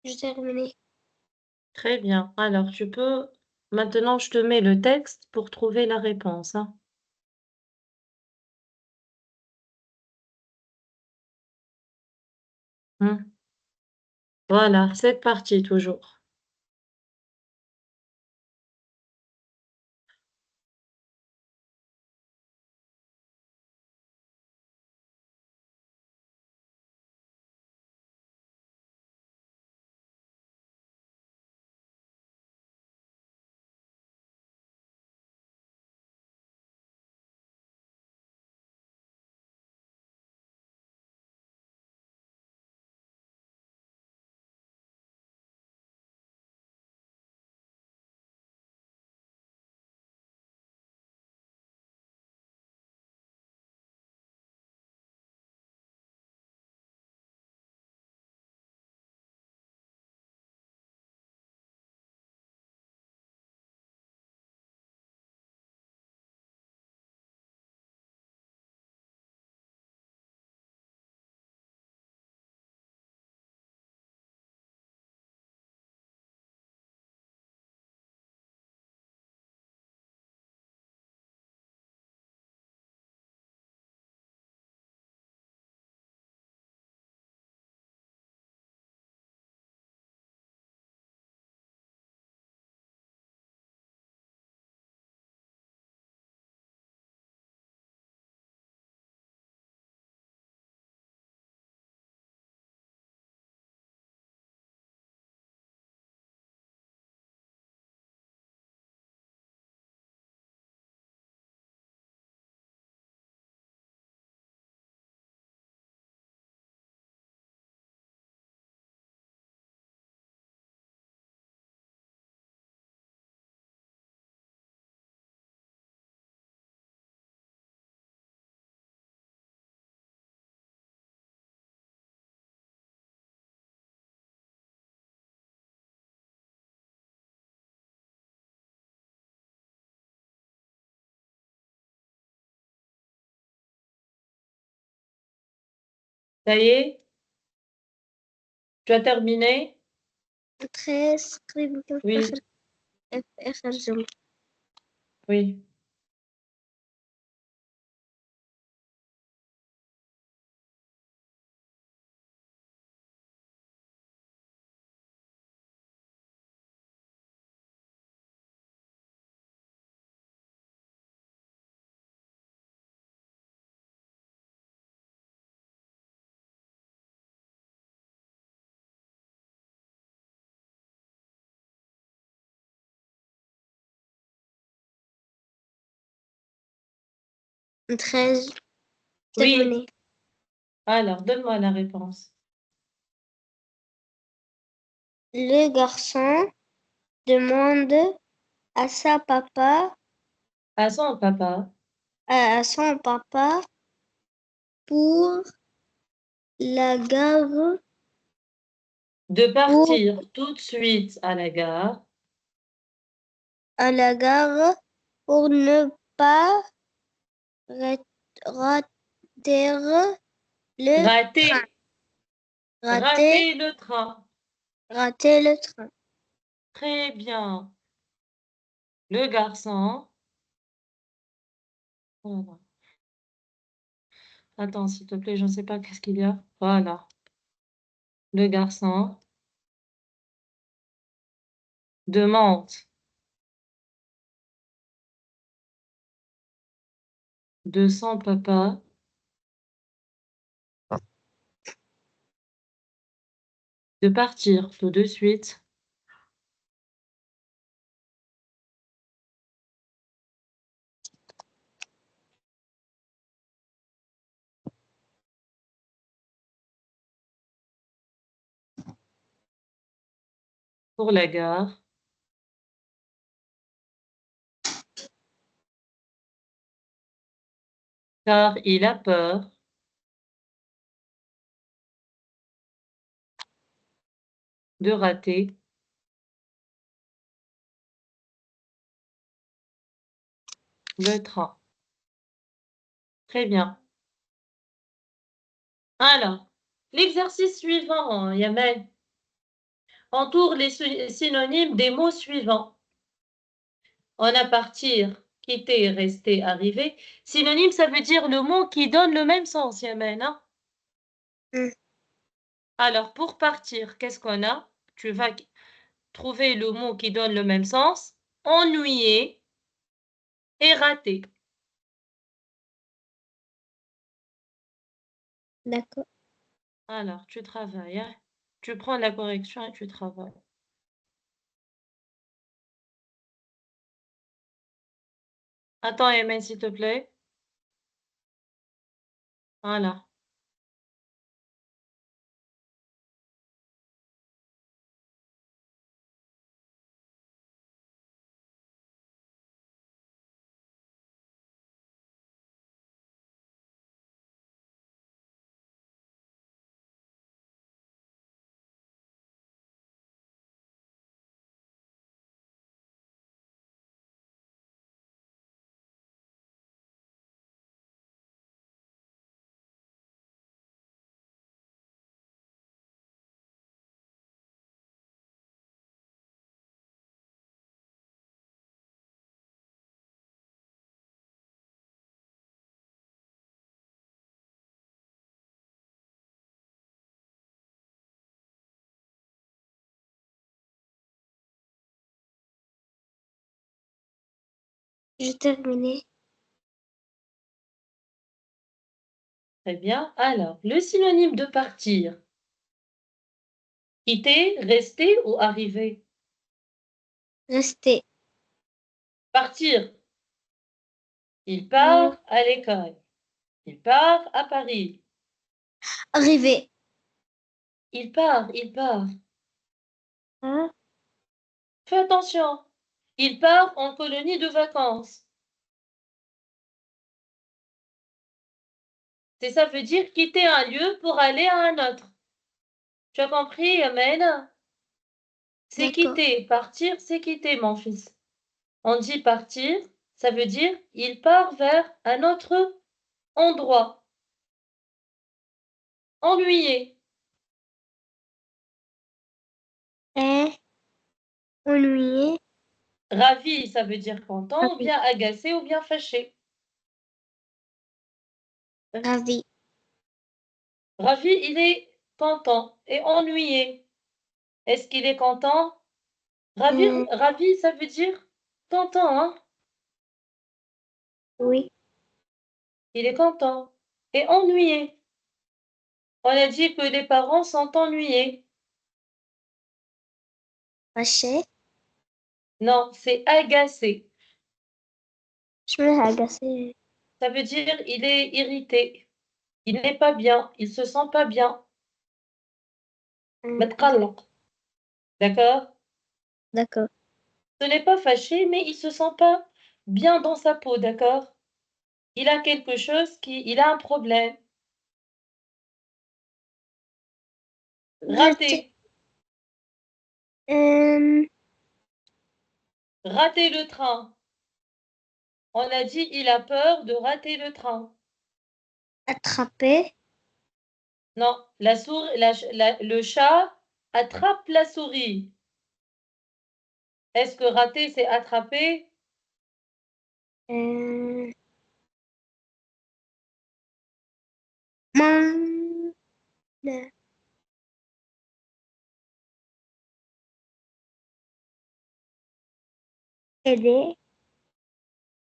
J'ai terminé. Très bien. Alors, tu peux... Maintenant, je te mets le texte pour trouver la réponse, hein. Voilà, c'est parti toujours. Ça y est? Tu as terminé? 13 تقريبا كان في Oui, آخر جملة. oui. تخرج Oui. terminé. Alors, donne-moi la réponse. Le garçon demande à sa papa, À son papa à son papa pour la gare, de pour partir tout de suite à la gare. à la gare pour ne pas rater le train. Rater, rater le train. Rater le train. Très bien. Le garçon. Voilà. Attends, s'il te plaît, je ne sais pas qu'est-ce qu'il y a. Voilà. Le garçon demande de son papa de partir tout de suite pour la gare car il a peur de rater le train. Très bien. Alors, l'exercice suivant, Yamal. Entoure les synonymes des mots suivants. On a partir, quitter, rester, arriver. Synonyme, ça veut dire le mot qui donne le même sens, Yamen, hein? Alors, pour partir, qu'est-ce qu'on a? Tu vas trouver le mot qui donne le même sens. Ennuyer et rater. D'accord. Alors, tu travailles, hein? Tu prends la correction et tu travailles. Attends, Yamen, s'il te plaît. Voilà. J'ai terminé. Très bien. Alors, le synonyme de partir. Quitter, rester ou arriver? Rester. Partir. Il part à l'école. Il part à Paris. Arriver. Il part, il part. Hein? Fais attention. Il part en colonie de vacances. C'est ça veut dire quitter un lieu pour aller à un autre. Tu as compris, Amen? C'est D'accord. quitter. Partir, c'est quitter, mon fils. On dit partir, ça veut dire il part vers un autre endroit. Ennuyer. Et ennuyé. Ravi, ça veut dire content, ou Ravi. bien agacé, ou bien fâché. Ravi. Ravi, il est content. Et ennuyé. Est-ce qu'il est content? Ravi, Euh, ravi, ça veut dire content, hein? oui. Il est content. Et ennuyé. On a dit que les parents sont ennuyés. Fâché. Non, c'est agacé. Je me suis agacée. Ça veut dire il est irrité. Il n'est pas bien. Il se sent pas bien. متقلق. D'accord? D'accord. Ce n'est pas fâché, mais il se sent pas bien dans sa peau, d'accord? Il a quelque chose il a un problème. Raté. Raté. Rater le train. On a dit il a peur de rater le train. Attraper. Non, le chat attrape la souris. Est-ce que rater, c'est attraper? Euh, man- Aider.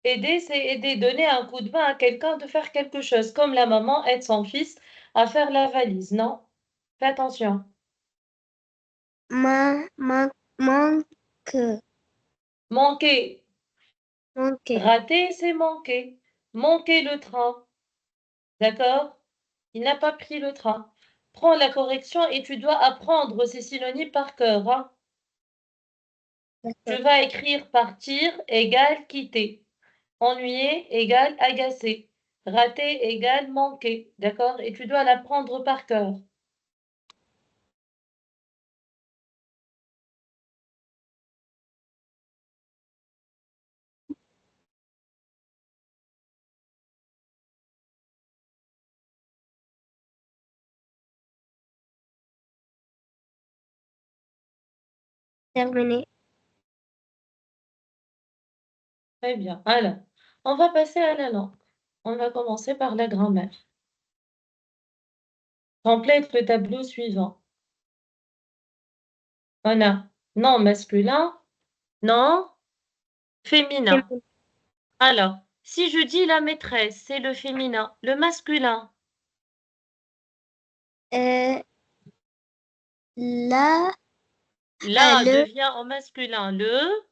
Aider, c'est aider, donner un coup de main à quelqu'un de faire quelque chose, comme la maman aide son fils à faire la valise. Non, fais attention. Manque. Manquer. Manquer. Rater, c'est manquer. Manquer le train. D'accord? Il n'a pas pris le train. Prends la correction et tu dois apprendre ces synonymes par cœur, hein. Tu D'accord. vas écrire partir égale quitter. Ennuyer égale agacer. Rater égale manquer. D'accord? Et tu dois l'apprendre par cœur. Terminé. Très bien. Alors, on va passer à la langue. On va commencer par la grammaire. Complète le tableau suivant. On a nom masculin, nom féminin. Terminé. Alors, si je dis la maîtresse, c'est le féminin. Le masculin, Euh, la, là le devient au masculin. Le,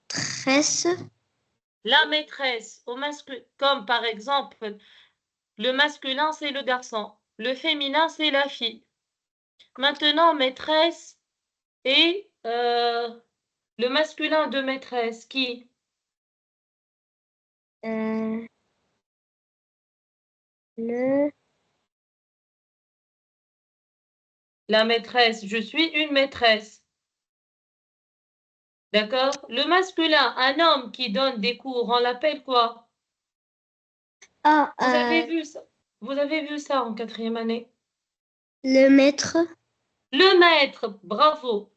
tresse, la maîtresse au masculin. Comme par exemple, le masculin, c'est le garçon. Le féminin, c'est la fille. Maintenant, maîtresse et le masculin de maîtresse, qui? euh, le, La maîtresse, je suis une maîtresse. D'accord? Le masculin, un homme qui donne des cours, on l'appelle quoi? ah, Vous avez vu ça? Vous avez vu ça en quatrième année? le maître, Le maître, bravo.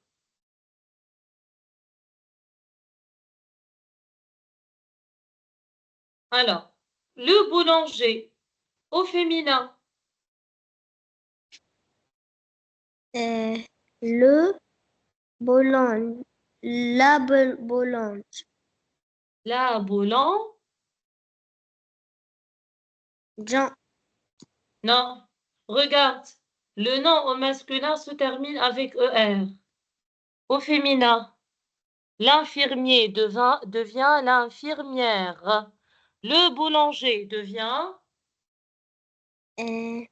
Alors, le boulanger, au féminin, euh, le boulange, la boulange, la boulange, Jean, non. Regarde, le nom au masculin se termine avec ER. Au féminin, l'infirmier devient l'infirmière. Le boulanger devient euh,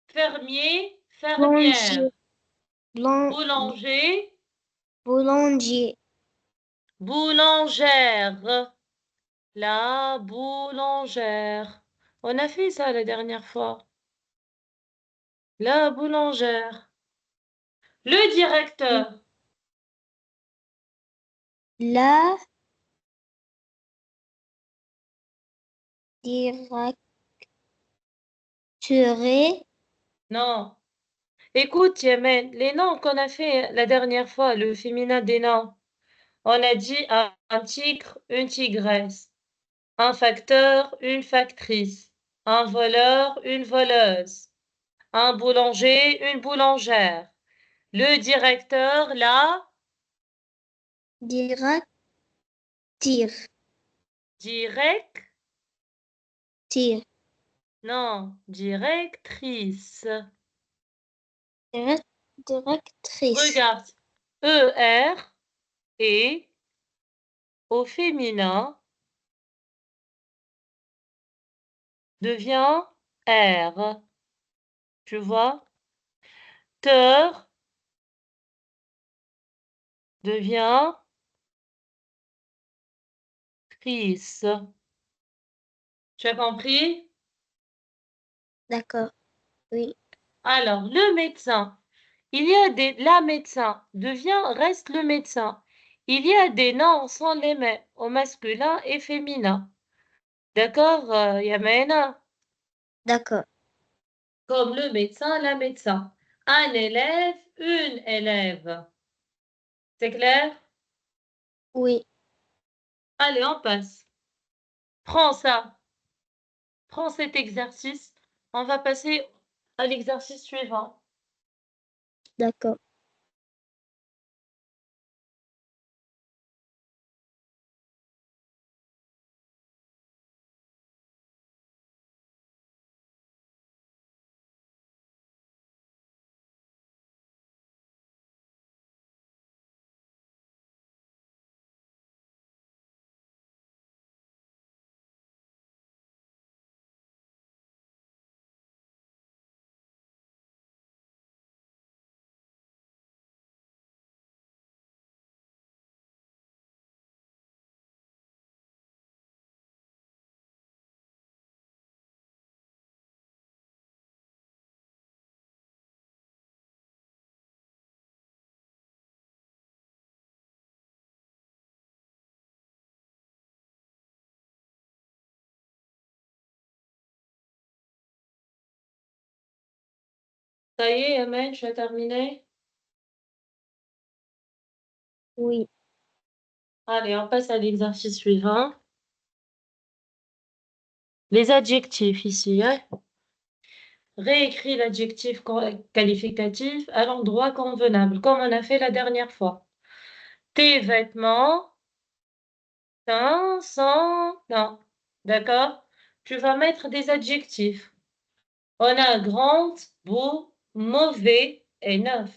fermier, fermière. boulanger, blanc, Boulanger, boulanger, boulangère. La boulangère. On a fait ça la dernière fois. La boulangère. Le directeur. la directrice, Non. Écoute, Yemen, les noms qu'on a fait la dernière fois, le féminin des noms, on a dit un tigre, une tigresse, un facteur, une factrice, un voleur, une voleuse, un boulanger, une boulangère, le directeur, la directrice, direct, tir, non, directrice. directrice, Regarde, ER et au féminin devient R. Tu vois? Teur devient trice. Tu as compris? d'accord, oui, Alors, le médecin. Il y a la médecin reste le médecin. Il y a des noms sans les mêmes, au masculin et féminin. D'accord, Yamena? d'accord, Comme le médecin, la médecin. Un élève, une élève. C'est clair? oui, Allez, on passe. Prends ça. Prends cet exercice. On va passer à l'exercice suivant. d'accord. Ça y est, Amen, tu as terminé? Oui. Allez, on passe à l'exercice suivant. Les adjectifs ici, hein. Réécris l'adjectif qualificatif à l'endroit convenable, comme on a fait la dernière fois. Tes vêtements sont... Non. D'accord? Tu vas mettre des adjectifs. On a grande, beau, mauvais et neuf.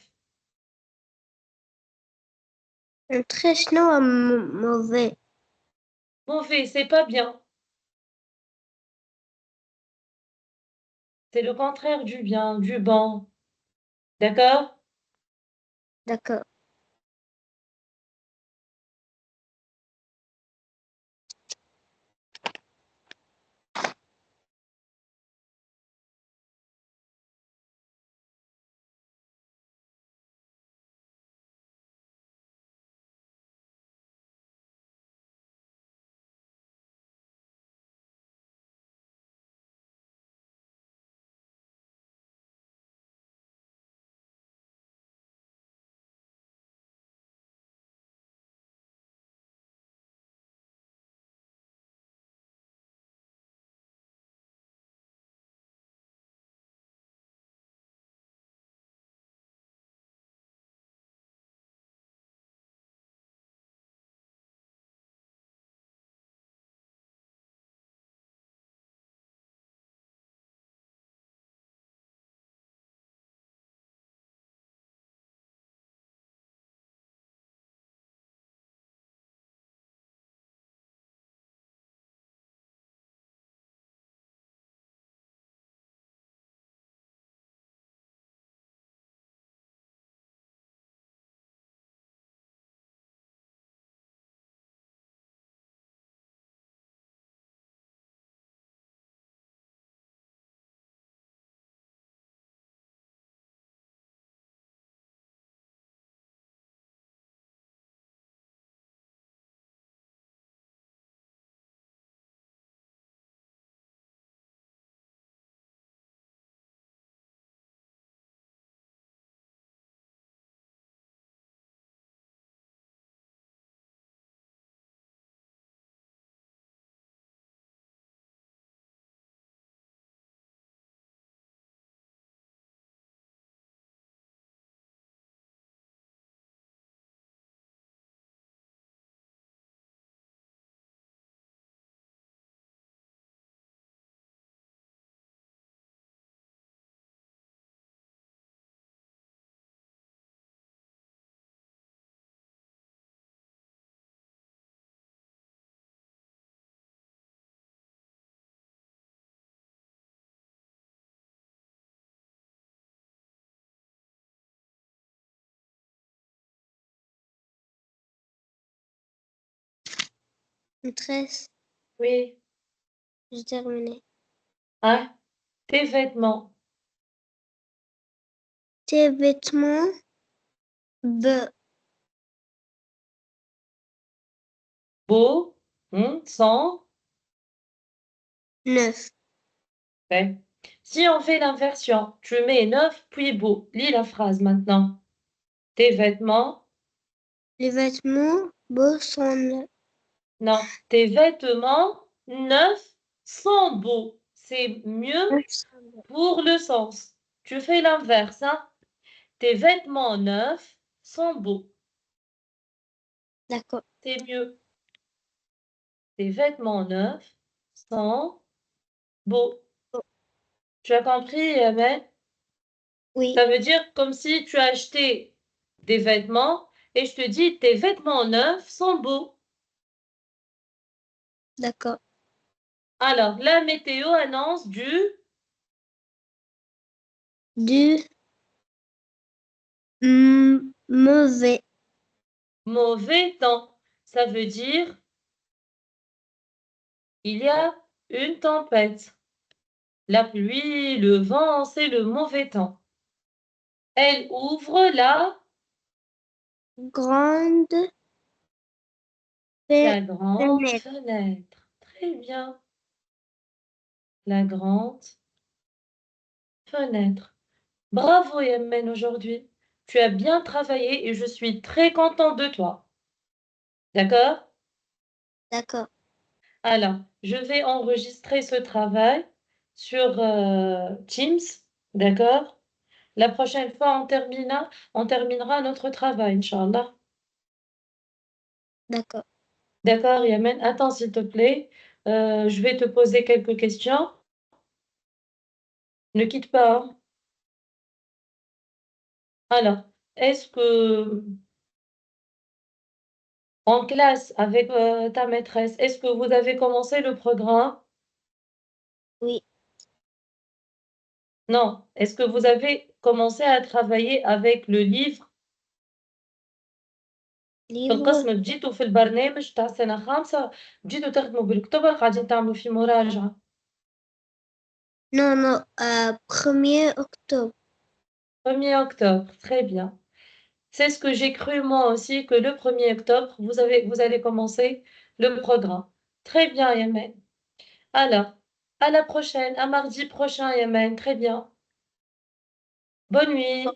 Très sinon mauvais. Mauvais, c'est pas bien. C'est le contraire du bien, du bon. D'accord? D'accord. Maîtresse, Oui. j'ai terminé. Hein? Tes vêtements. Tes vêtements, be, Beau. Sans. neuf. Ouais. Si on fait l'inversion, tu mets neuf puis beau. Lis la phrase maintenant. Tes vêtements. Les vêtements, beaux sont neufs. Non. Tes vêtements neufs sont beaux. C'est mieux pour le sens. Tu fais l'inverse, hein? Tes vêtements neufs sont beaux. D'accord. C'est mieux. Tes vêtements neufs sont beaux. Tu as compris, Ahmed? Oui, Ça veut dire comme si tu as acheté des vêtements et je te dis tes vêtements neufs sont beaux. d'accord. Alors, la météo annonce du Du mauvais. mauvais temps. Ça veut dire il y a une tempête. La pluie, le vent, c'est le mauvais temps. Elle ouvre Grande la grande fenêtre. fenêtre. Très bien. La grande fenêtre. Bravo, Yemen, aujourd'hui. Tu as bien travaillé et je suis très contente de toi. D'accord? D'accord, Alors, je vais enregistrer ce travail sur Teams. D'accord? La prochaine fois, on terminera notre travail, Inch'Allah. d'accord, D'accord, Yemen? Attends, s'il te plaît. Je vais te poser quelques questions. Ne quitte pas, hein. Alors, est-ce que en classe avec ta maîtresse, est-ce que vous avez commencé le programme? oui, Non. Est-ce que vous avez commencé à travailler avec le livre في livre. القسم بديتوا في البرنامج تاع سنة خامسة بديتوا تخدموا بالكتب قاعدين تعملوا فيه مراجعة؟ Non, non, 1er octobre. 1er octobre, très bien. C'est ce que j'ai cru moi aussi, que le 1er octobre, vous allez commencer le programme. Très bien, Yamen. Alors, à la prochaine, à mardi prochain, Yamen. Très bien. Bonne nuit.